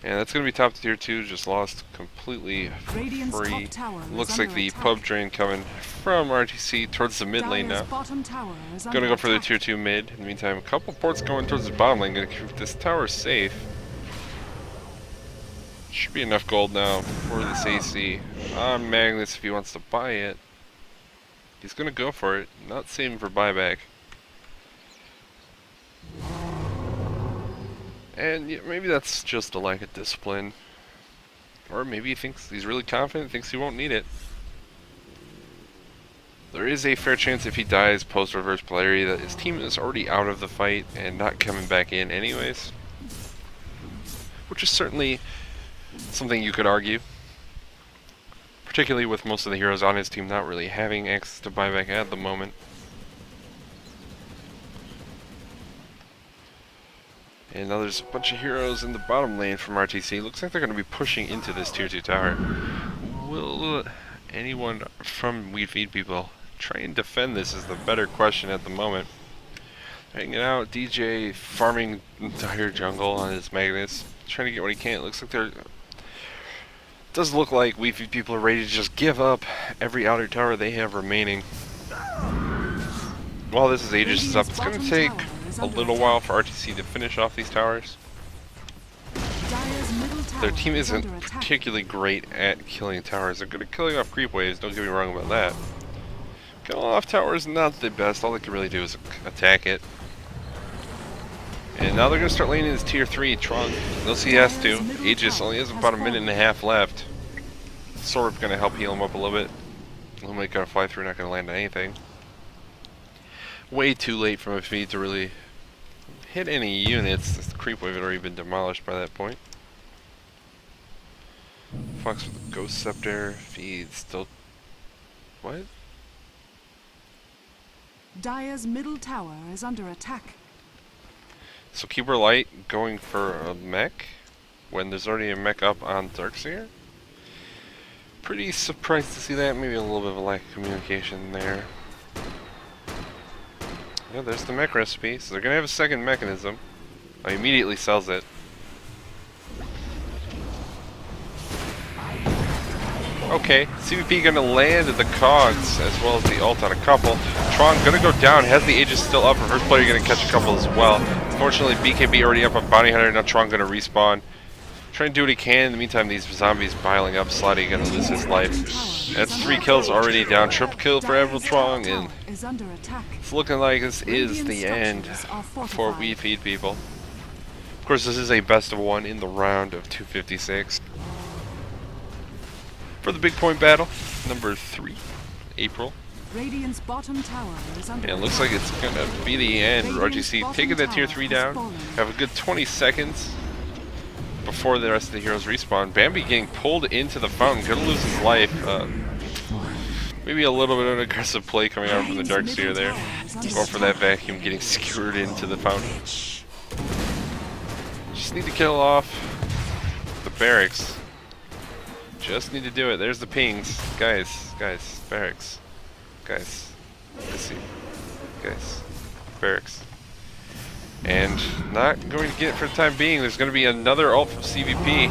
And that's going to be top tier 2, just lost completely Radiant's free. top tower is Looks like under the attack. pub drain coming from RtC towards the mid lane Dire's now. bottom tower is Gonna under go for the attack. tier 2 mid. In the meantime, a couple ports going towards the bottom lane. Gonna keep this tower safe. Should be enough gold now for this AC. On Magnus if he wants to buy it. He's gonna go for it, not saving for buyback. And yeah, maybe that's just a lack of discipline. Or maybe he thinks he's really confident, thinks he won't need it. There is a fair chance if he dies post-reverse polarity that his team is already out of the fight and not coming back in anyways. Which is certainly something you could argue. Particularly with most of the heroes on his team not really having access to buyback at the moment. And now there's a bunch of heroes in the bottom lane from RtC. Looks like they're going to be pushing into this tier 2 tower. Will anyone from We Feed People try and defend this is the better question at the moment. Hanging out, DJ farming entire jungle on his Magnus. Trying to get what he can. It looks like they're... does look like We Feed People are ready to just give up every outer tower they have remaining. While this is Aegis is up, it's going to take a little while for RtC to finish off these towers. Dire's middle tower Their team is isn't under attack. particularly great at killing towers. They're good at killing off creep waves, don't get me wrong about that. Killing off towers not the best, all they can really do is attack it. And now they're going to start laning this tier 3 Trunk. No CS to. Aegis only has about a minute and a half left. Sword going to help heal him up a little bit. Illuminate going to fly through, not going to land on anything. Way too late from a feed to really hit any units. This creep wave had already been demolished by that point. Fox with the Ghost Scepter. Feed still... what? Dire's middle tower is under attack. So Keeper Light going for a mech when there's already a mech up on Darkseer? Pretty surprised to see that. Maybe a little bit of a lack of communication there. Yeah, there's the mech recipe. So they're going to have a second mechanism. I immediately sells it. Okay, CVP going to land at the cogs as well as the ult on a couple. Tron going to go down, has the Aegis still up. Reverse player going to catch a couple as well. Unfortunately, BKB already up on Bounty Hunter. Now Tron going to respawn. Trying to do what he can. In the meantime, these zombies piling up. Slotty going to lose his life. That's 3 kills already down. Triple kill for Dire's Tron, tower and is under attack. it's looking like this is Radiant the end structures are for fortified. We Feed People. Of course, this is a best of 1 in the round of 256. For the Bigpoint battle, number 3, April. Radiant's bottom tower is under And it attack. looks like it's going to be the end. RtC taking that tier 3 down. Have a good 20 seconds before the rest of the heroes respawn. Bambi getting pulled into the fountain. Going to lose his life. Maybe a little bit of an aggressive play coming out from the Darkseer there. Going for that vacuum, getting skewered into the fountain. Just need to kill off the barracks. Just need to do it. There's the pings. Guys, barracks. Guys, let's see. Guys, barracks. And not going to get it for the time being. There's going to be another ult from CVP.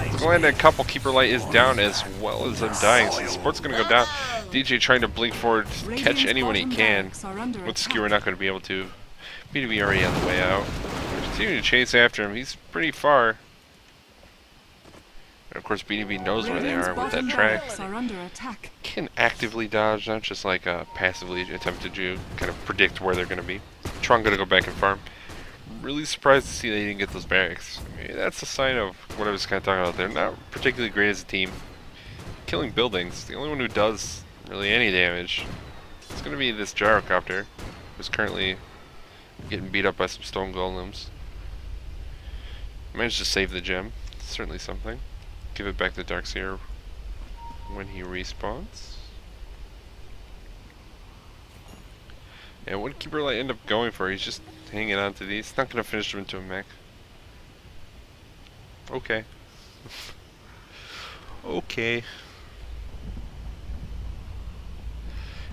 It's going to land a couple. Keeper Light is down as well as Undying. So the support's going to go down. DJ trying to blink forward, catch anyone he can. With Skewer not going to be able to. BDB already on the way out. Continuing to chase after him. He's pretty far. And of course, BDB knows where they are with that track. Are under attack. Can actively dodge, not just like passively attempt to kind of predict where they're going to be. Tron going to go back and farm. Really surprised to see they didn't get those barracks. Maybe that's a sign of what I was kind of talking about. They're not particularly great as a team. Killing buildings. The only one who does really any damage is going to be this Gyrocopter, who's currently getting beat up by some stone golems. Managed to save the gem. Certainly something. Give it back to Darkseer when he respawns. And what did Keeper Light end up going for? He's just hanging on to these. Not gonna finish him into a mech. Okay. Okay.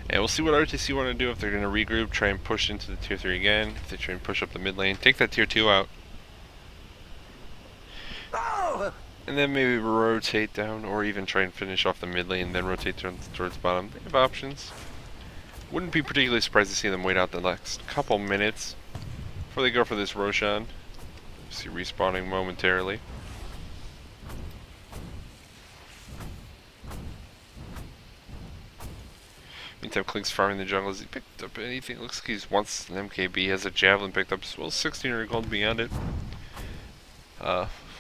And we'll see what RtC want to do, if they're going to regroup, try and push into the tier 3 again, if they try and push up the mid lane, take that tier 2 out. And then maybe rotate down, or even try and finish off the mid lane, then rotate towards bottom. They have options. Wouldn't be particularly surprised to see them wait out the next couple minutes before they go for this Roshan. See respawning momentarily. Meantime, Klink's farming the jungle. Has he picked up anything? Looks like he wants an MKB. Has a javelin picked up as well. 1600 gold beyond it.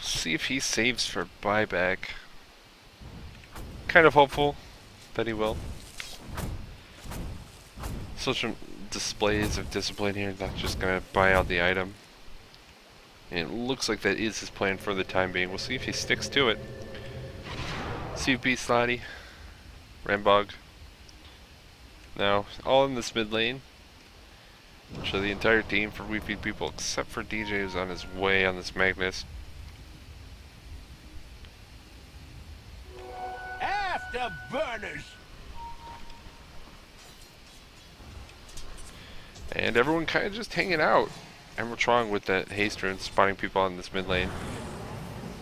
See if he saves for buyback. Kind of hopeful that he will. Such displays of discipline here. Not just gonna buy out the item. And it looks like that is his plan for the time being. We'll see if he sticks to it. CVP Slotty. Rambog. Now, all in this mid lane. So the entire team for WFP people, except for DJ, is on his way on this Magnus. Afterburners! And everyone kind of just hanging out. Emerald Trong with that haste rune, spotting people on this mid lane.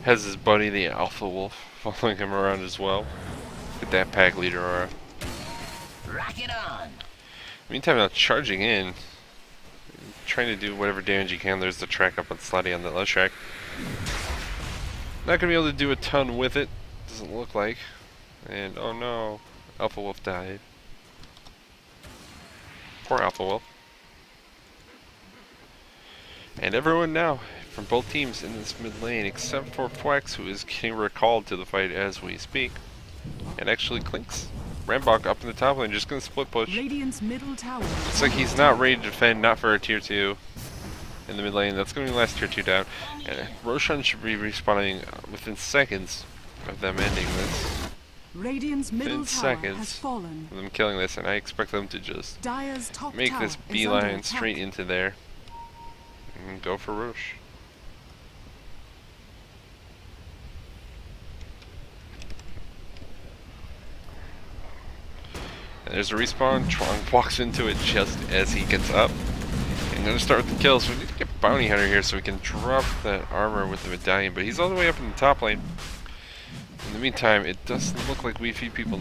Has his buddy, the Alpha Wolf, following him around as well. Look at that pack leader aura. Rock it on! Meantime, now charging in. Trying to do whatever damage you can. There's the track up on Slutty on the left track. Not going to be able to do a ton with it. Doesn't look like. And oh no. Alpha Wolf died. Poor Alpha Wolf. And everyone now from both teams in this mid lane, except for Flex, who is getting recalled to the fight as we speak. And actually Klink's Rambok up in the top lane, just gonna split push. Radiant's middle tower. Looks like he's not ready to defend, not for a tier 2 in the mid lane. That's gonna be the last tier 2 down. And Roshan should be respawning within seconds of them ending this. Radiant's middle tower has fallen. Of them killing this, and I expect them to just Dire's top make tower this is beeline under straight attack. into there. And go for Rosh. And there's a respawn. Chuang walks into it just as he gets up. And gonna start with the kills. So we need to get Bounty Hunter here so we can drop that armor with the medallion. But he's all the way up in the top lane. In the meantime, it doesn't look like WFP people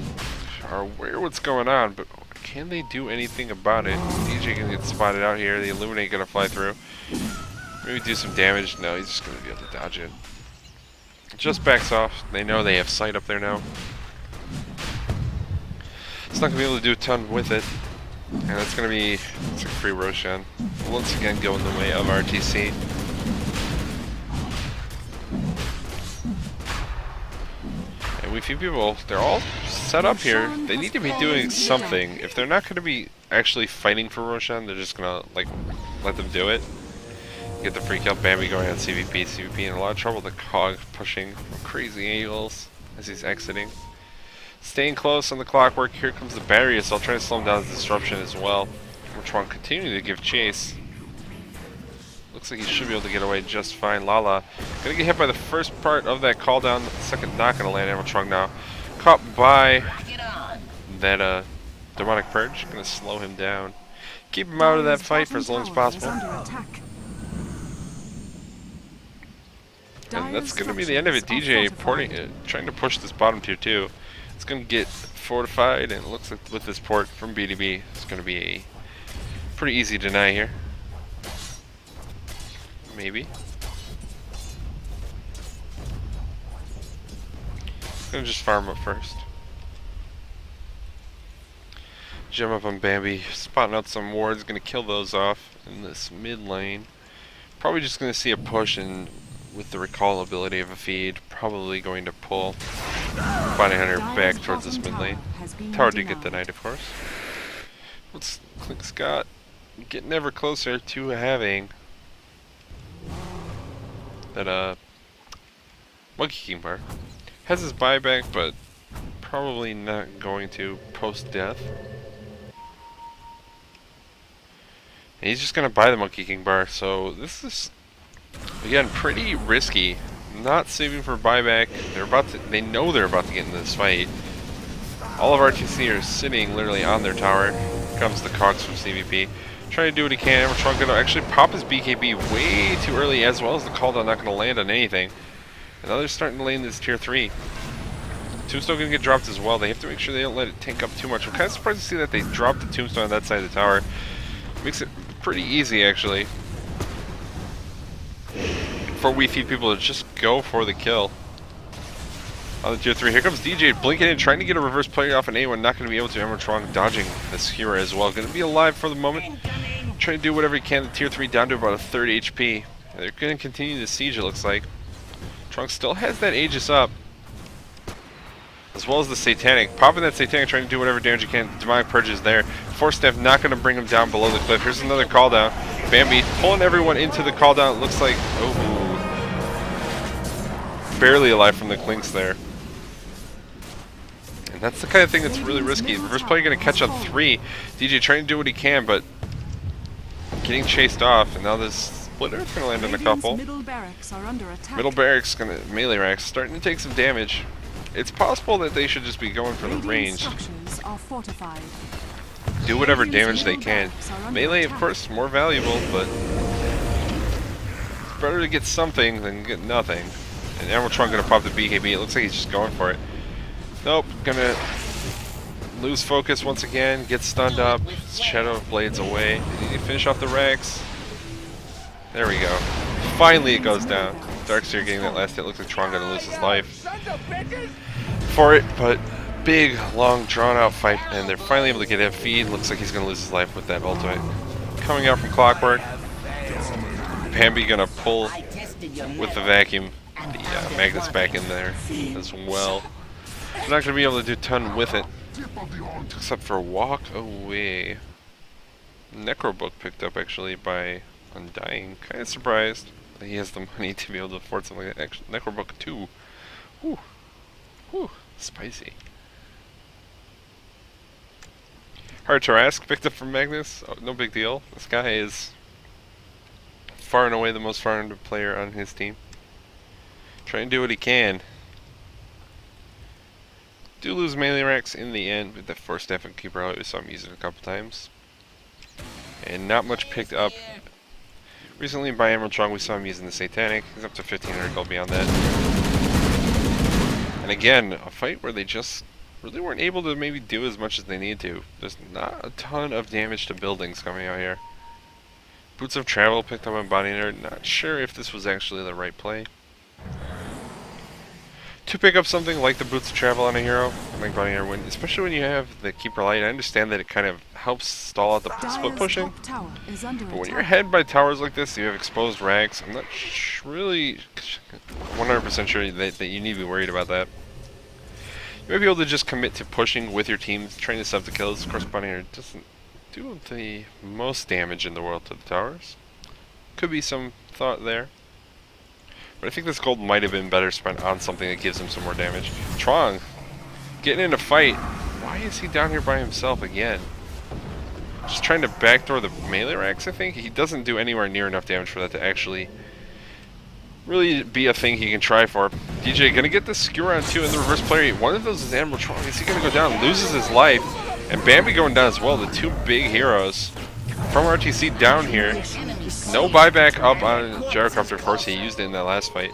are aware of what's going on. But can they do anything about it? DJ gonna get spotted out here. The Illuminate gonna fly through. Maybe do some damage. No, he's just gonna be able to dodge it. Just backs off. They know they have sight up there now. It's not going to be able to do a ton with it. And that's going to be it's a free Roshan. Once again, go in the way of RtC. And we few people, they're all set up here. They need to be doing something. If they're not going to be actually fighting for Roshan, they're just going to like let them do it. Get the free kill. Bambi going on CVP. CVP in a lot of trouble. The Cog pushing from crazy angles as he's exiting. Staying close on the clockwork. Here comes the barrier, so I'll try to slow him down the disruption as well. Which one continuing to give chase. Looks like he should be able to get away just fine. Lala gonna get hit by the first part of that call down. The second not gonna land. Armstrong now caught by that demonic purge. Gonna slow him down. Keep him out of that fight for as long as possible. And that's gonna be the end of it. DJ trying to push this bottom tier 2. It's going to get fortified, and it looks like with this port from BDB, it's going to be a pretty easy deny here. Maybe. Going to just farm up first. Gem up on Bambi, spotting out some wards, going to kill those off in this mid lane. Probably just going to see a push, and with the recall ability of a feed, probably going to pull Bounty Hunter back towards this mid lane. Tower did get denied, of course. What's Klink's got? Getting ever closer to having that Monkey King Bar. Has his buyback, but probably not going to post-death. And he's just going to buy the Monkey King Bar, so this is, again, pretty risky. Not saving for buyback. They know they're about to get into this fight. All of RtC are sitting literally on their tower. Here comes the cogs from CVP. Trying to do what he can. We're trying to actually pop his BKB way too early, as well as the cooldown not going to land on anything. And now they're starting to land this tier 3. Tombstone going to get dropped as well. They have to make sure they don't let it tank up too much. I'm kind of surprised to see that they dropped the Tombstone on that side of the tower. Makes it pretty easy, actually, for We Feed people to just go for the kill. On the tier 3, here comes DJ blinking in, trying to get a reverse play off an A1. Not going to be able to. Emerald dodging this hero as well. Going to be alive for the moment. Trying to do whatever he can. The tier 3 down to about a third HP. They're going to continue the siege, it looks like. Trunks still has that Aegis up, as well as the Satanic. Popping that Satanic, trying to do whatever damage you can. Demonic Purge is there. Force Staff not going to bring him down below the cliff. Here's another call down. Bambi pulling everyone into the call down. It looks like, oh, barely alive from the clinks there. And that's the kind of thing that's really risky. Reverse play going to catch on 3. DJ trying to do what he can, but getting chased off. And now this splitter is going to land on a couple. Middle barracks are under attack. Middle barracks going to melee racks starting to take some damage. It's possible that they should just be going for the range. Structures are fortified. Do whatever damage they can. Melee, of course, more valuable, but it's better to get something than get nothing. And Emerald Trunk gonna pop the BKB. It looks like he's just going for it. Nope, gonna lose focus once again. Get stunned up. Shadow Blades away. Did he finish off the Rex? There we go. Finally, it goes down. Darkseer getting that last hit. Looks like Tron gonna lose his life for it, but big, long, drawn-out fight, and they're finally able to get a feed. Looks like he's gonna lose his life with that ultimate coming out from Clockwork. Bambi gonna pull with the vacuum. The Magnus back in there as well. They're not gonna be able to do a ton with it, except for walk away. Necrobook picked up actually by Undying. Kind of surprised that he has the money to be able to afford something like that. Actually, Necrobook 2. Whew. Whew. Spicy. Hard Tarask picked up from Magnus. Oh, no big deal. This guy is far and away the most farmed player on his team. Trying to do what he can. Do lose melee racks in the end with the Force Staff and Keeper out. We saw him use it a couple times. And not much picked up. Recently by Emerald Trong, we saw him using the Satanic. He's up to 1500 gold beyond that. And again, a fight where they just really weren't able to maybe do as much as they need to. There's not a ton of damage to buildings coming out here. Boots of Travel picked up on Body Nerd. Not sure if this was actually the right play. To pick up something like the Boots of Travel on a hero, I think Body Nerd win, especially when you have the Keeper Light. I understand that it kind of helps stall out the split pushing. But when you're ahead by towers like this, you have exposed racks. I'm not really 100% sure that you need to be worried about that. You might be able to just commit to pushing with your team, trying to sub the kills. Of course, Bunny Nerd doesn't do the most damage in the world to the towers. Could be some thought there. But I think this gold might have been better spent on something that gives him some more damage. Trong, getting in a fight. Why is he down here by himself again? Just trying to backdoor the melee racks, I think. He doesn't do anywhere near enough damage for that to actually really be a thing he can try for. DJ gonna get the skewer on 2 in the reverse player. One of those is Emerald Trong. Is he gonna go down? Loses his life. And Bambi going down as well. The 2 big heroes from RtC down here. No buyback up on Gyrocopter. Of course, he used it in that last fight.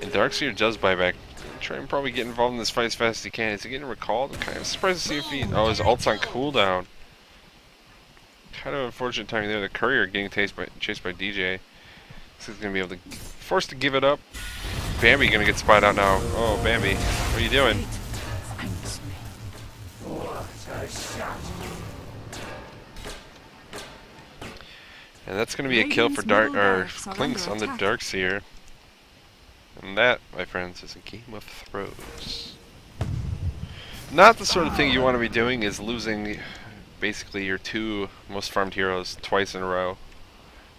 And Darkseer does buyback. Try and probably get involved in this fight as fast as he can. Is he getting recalled? I'm kind of surprised to see if he... Oh, his ult's on cooldown. Kind of unfortunate timing there. The Courier getting chased by DJ. So he's going to be able to... Forced to give it up. Bambi going to get spied out now. Oh, Bambi. What are you doing? And that's going to be a kill for Clinks on the Darkseer. And that, my friends, is a Game of Thrones. Not the sort of thing you want to be doing is losing basically your 2 most farmed heroes twice in a row.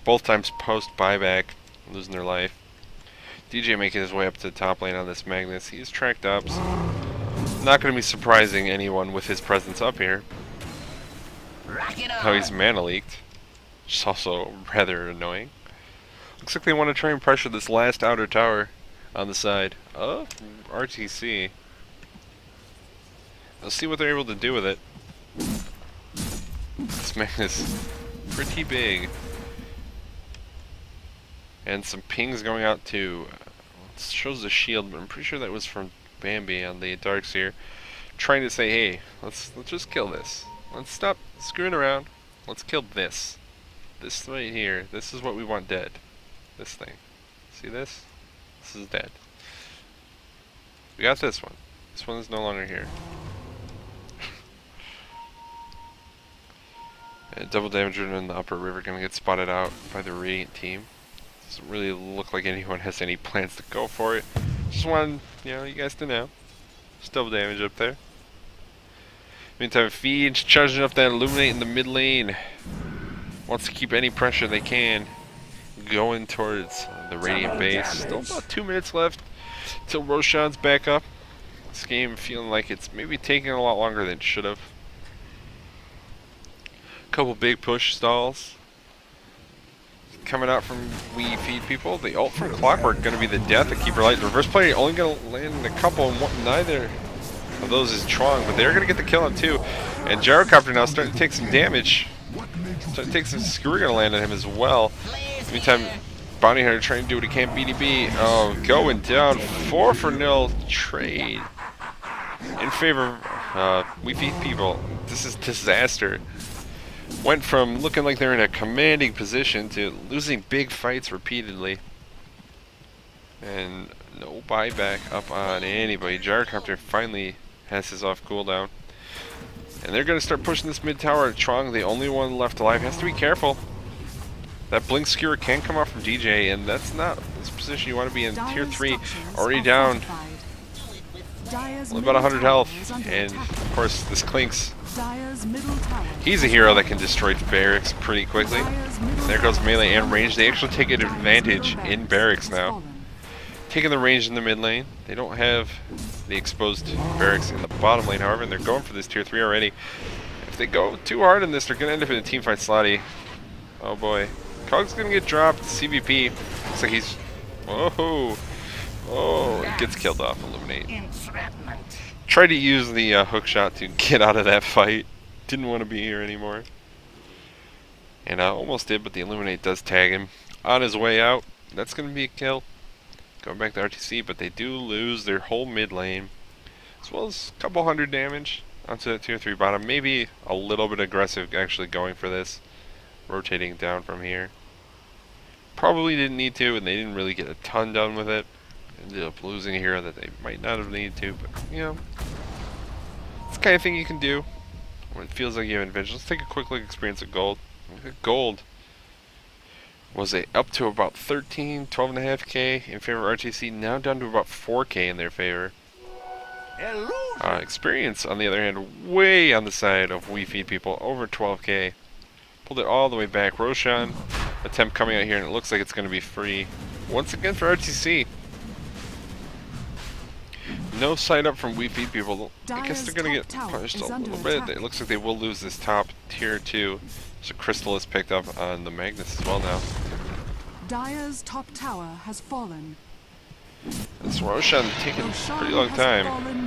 Both times post buyback, losing their life. DJ making his way up to the top lane on this Magnus. He's tracked up. So not going to be surprising anyone with his presence up here. How he's mana leaked. Which is also rather annoying. Looks like they want to try and pressure this last outer tower on the side of RtC. Let's see what they're able to do with it. This Magnus pretty big. And some pings going out too. It shows the shield, but I'm pretty sure that was from Bambi on the Darks here. Trying to say, hey, let's just kill this. Let's stop screwing around. Let's kill this. This right here. This is what we want dead. This thing. See this? This is dead. We got this one. This one is no longer here. And double damage in the upper river gonna get spotted out by the Radiant team. Doesn't really look like anyone has any plans to go for it. Just wanted, you guys to know. Just double damage up there. Meantime, Feed's charging up that Illuminate in the mid lane. Wants to keep any pressure they can going towards the Radiant base. Still about 2 minutes left till Roshan's back up. This game feeling like it's maybe taking a lot longer than it should have. Couple big push stalls coming out from We Feed People. The ult from Clockwork going to be the death of Keeper Light. The reverse play only going to land a couple, and neither of those is Trong, but they're going to get the kill on two. And Gyrocopter now starting to take some damage. Starting to take some screw going to land on him as well. Meantime, Bounty Hunter trying to do what he can. BDB going down 4-0 trade in favor of We Feed People. This is disaster. Went from looking like they're in a commanding position to losing big fights repeatedly. And no buyback up on anybody. Gyrocopter finally has his off cooldown. And they're going to start pushing this mid tower. Trong, the only one left alive, has to be careful. That Blink Skewer can come off from DJ, and that's not this position you want to be in. Tier 3, already down. Only about 100 health. And of course, this Clinks. He's a hero that can destroy barracks pretty quickly. There goes melee and range. They actually take an advantage in barracks now. Taking the range in the mid lane. They don't have the exposed barracks in the bottom lane, however, and they're going for this tier 3 already. If they go too hard in this, they're going to end up in a teamfight slotty. Oh boy. Cog's going to get dropped. CVP. Looks like he's... Oh, it gets killed off. Illuminate. Tried to use the hook shot to get out of that fight. Didn't want to be here anymore. And almost did, but the Illuminate does tag him on his way out. That's going to be a kill. Going back to RtC, but they do lose their whole mid lane. As well as a couple hundred damage onto that tier 3 bottom. Maybe a little bit aggressive actually going for this. Rotating down from here. Probably didn't need to, and they didn't really get a ton done with it. Ended up losing a hero that they might not have needed to, but it's the kind of thing you can do when it feels like you have advantage. Let's take a quick look at experience of gold. Gold was up to about 12.5k in favor of RtC, now down to about 4k in their favor. Experience, on the other hand, way on the side of We Feed People, over 12k. Pulled it all the way back. Roshan attempt coming out here, and it looks like it's going to be free once again for RtC. No side up from We Feed People. I guess they're going to get punished a little bit. It looks like they will lose this top tier 2. So Crystal is picked up on the Magnus as well now. Dire's top tower has fallen. This Roshan taking a pretty long time.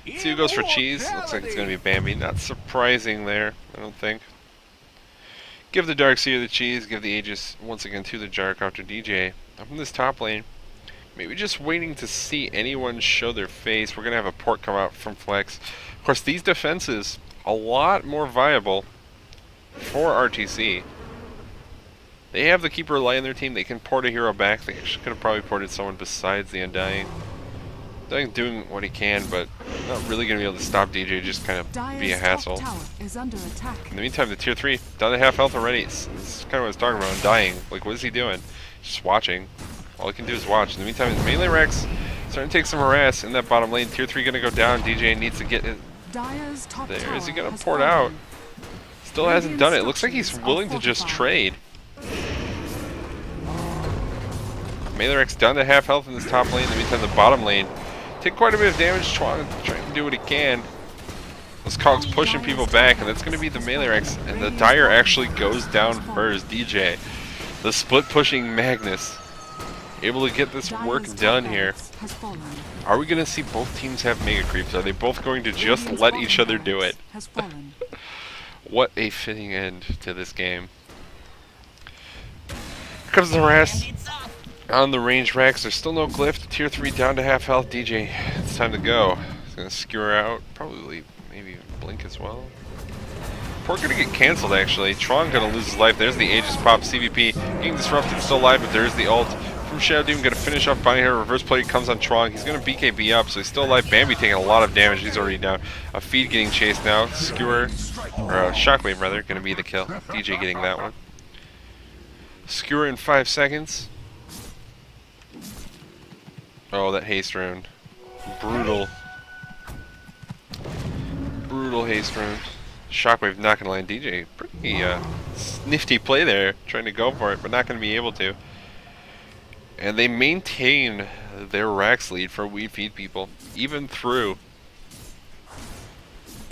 See who goes for cheese. Looks like it's going to be Bambi. Not surprising there, I don't think. Give the Darkseer the cheese. Give the Aegis once again to the Gyrocopter DJ. Up in this top lane. Maybe just waiting to see anyone show their face. We're going to have a port come out from Flex. Of course, these defenses, a lot more viable for RtC. They have the Keeper Light in their team. They can port a hero back. They could have probably ported someone besides the Undying. Undying doing what he can, but not really going to be able to stop DJ. Just kind of be a hassle. In the meantime, the tier 3, down to half health already. This is kind of what I was talking about. Undying. Like, what is he doing? Just watching. All he can do is watch. In the meantime, his melee Rex starting to take some harass in that bottom lane. Tier 3 going to go down. DJ needs to get it. There. Is he going to port out? Still hasn't done it. Looks like he's willing to just trade. Melee Rex down to half health in this top lane. In the meantime, the bottom lane take quite a bit of damage. Chuang trying to do what he can. This Cog's pushing people back, and that's going to be the Melee Rex. And the Dire actually goes down first. DJ, the split pushing Magnus, able to get this work done here. Are we going to see both teams have Mega Creeps? Are they both going to just let each other do it? What a fitting end to this game. Here comes the rest on the range racks. There's still no glyph. Tier 3 down to half health. DJ, it's time to go. He's going to skewer out. Probably maybe blink as well. Port gonna get cancelled actually. Tron gonna lose his life. There's the Aegis pop. CVP getting disrupted, still alive, but there's the ult from Shadow Doom. Gonna finish off Bunny here. Reverse play comes on Tron. He's gonna BKB up, so he's still alive. Bambi taking a lot of damage. He's already down. A feed getting chased now. Skewer, or Shockwave rather, gonna be the kill. DJ getting that one. Skewer in 5 seconds. Oh, that haste rune. Brutal. Brutal haste rune. Shockwave not going to land. DJ, pretty nifty play there, trying to go for it, but not going to be able to. And they maintain their Rax lead for Weed Feed people, even through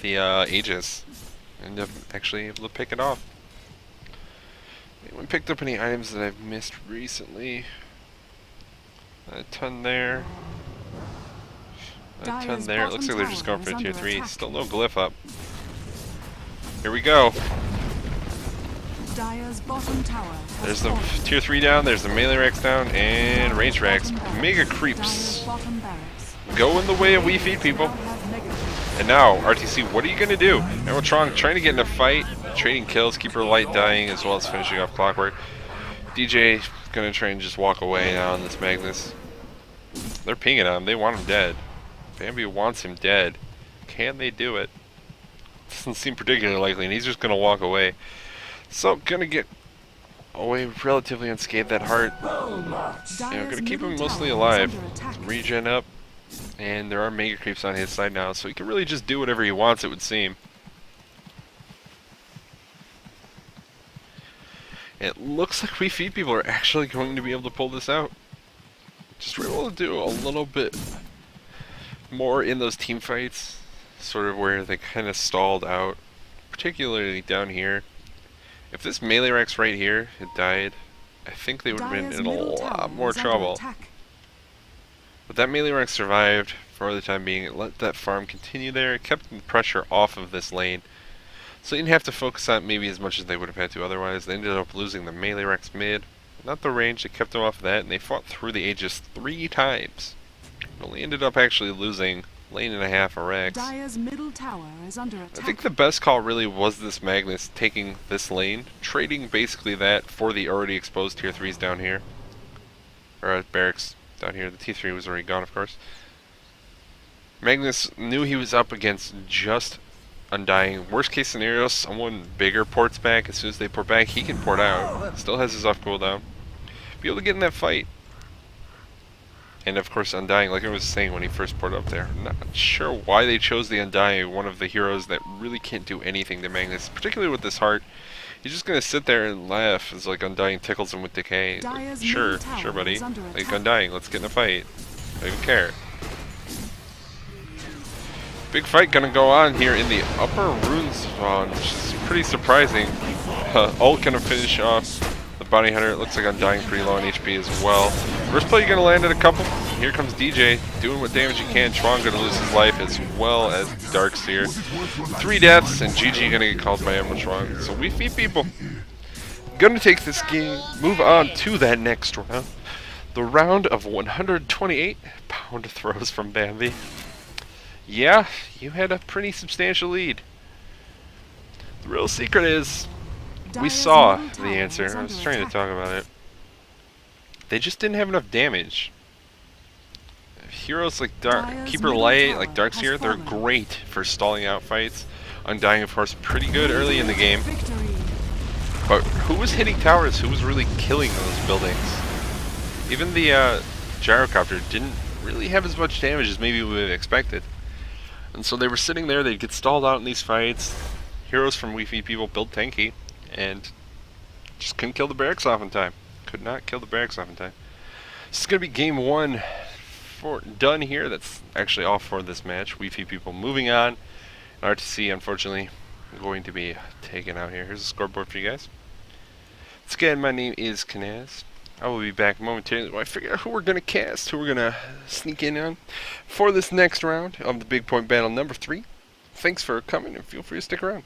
the Aegis. And actually able to pick it off. Anyone picked up any items that I've missed recently? A ton there. A ton there. It looks like they're just going for a tier 3. Still no glyph up. Here we go. There's the tier 3 down, there's the Melee Rex down, and range Rex. Mega Creeps go in the way of We Feed people. And now, RtC, what are you going to do? Animatron trying to get in a fight, trading kills, keep her light dying, as well as finishing off Clockwork. DJ going to try and just walk away now on this Magnus. They're pinging on him, they want him dead. Bambi wants him dead. Can they do it? Doesn't seem particularly likely, and he's just gonna walk away. So gonna get away relatively unscathed. That heart, gonna keep him mostly alive. Regen up, and there are Mega Creeps on his side now, so he can really just do whatever he wants, it would seem. It looks like We Feed people are actually going to be able to pull this out. Just were able to do a little bit more in those team fights. Sort of where they kind of stalled out, particularly down here. If this Melee Rex right here had died, I think they would have been in a lot more trouble. But that Melee Rex survived for the time being. It let that farm continue there. It kept the pressure off of this lane. So they didn't have to focus on it maybe as much as they would have had to otherwise. They ended up losing the Melee Rex mid. Not the range, they kept them off of that, and they fought through the Aegis 3 times. Only ended up actually losing lane and a half a Rex. Middle tower is under attack. I think the best call really was this Magnus taking this lane, trading basically that for the already exposed tier 3s down here. Or barracks down here. The tier 3 was already gone, of course. Magnus knew he was up against just Undying. Worst case scenario, someone bigger ports back. As soon as they port back, he can port out. Still has his off cooldown. Be able to get in that fight. And of course Undying, like I was saying when he first ported up there, not sure why they chose the Undying, one of the heroes that really can't do anything to Magnus, particularly with this heart. He's just gonna sit there and laugh as like Undying tickles him with decay. Like, sure buddy. Like Undying, let's get in a fight. I don't even care. Big fight gonna go on here in the upper rune spawn, which is pretty surprising. Ult gonna finish off the bounty hunter. It looks like Undying pretty low on HP as well. First play, you're gonna land at a couple. Here comes DJ doing what damage he can. Tron gonna lose his life as well as Darkseer. 3 deaths, and GG gonna get called by Tron. So We Feed people. Gonna take this game, move on to that next round. The round of 128 pound throws from Bambi. Yeah, you had a pretty substantial lead. The real secret is, we saw the answer. I was trying to talk about it. They just didn't have enough damage. Heroes like Keeper Light, like Darkseer, they're great for stalling out fights. Undying, of course, pretty good early in the game. But who was hitting towers? Who was really killing those buildings? Even the gyrocopter didn't really have as much damage as maybe we would have expected. And so they were sitting there, they'd get stalled out in these fights. Heroes from We Feed people built tanky, and just couldn't kill the barracks off in time. Could not kill the barracks off in time. This is going to be game one done here. That's actually all for this match. WFP people moving on. RtC, unfortunately, going to be taken out here. Here's the scoreboard for you guys. Once again, my name is Knaz. I will be back momentarily while I figure out who we're going to cast, who we're going to sneak in on for this next round of the Bigpoint battle number 3. Thanks for coming, and feel free to stick around.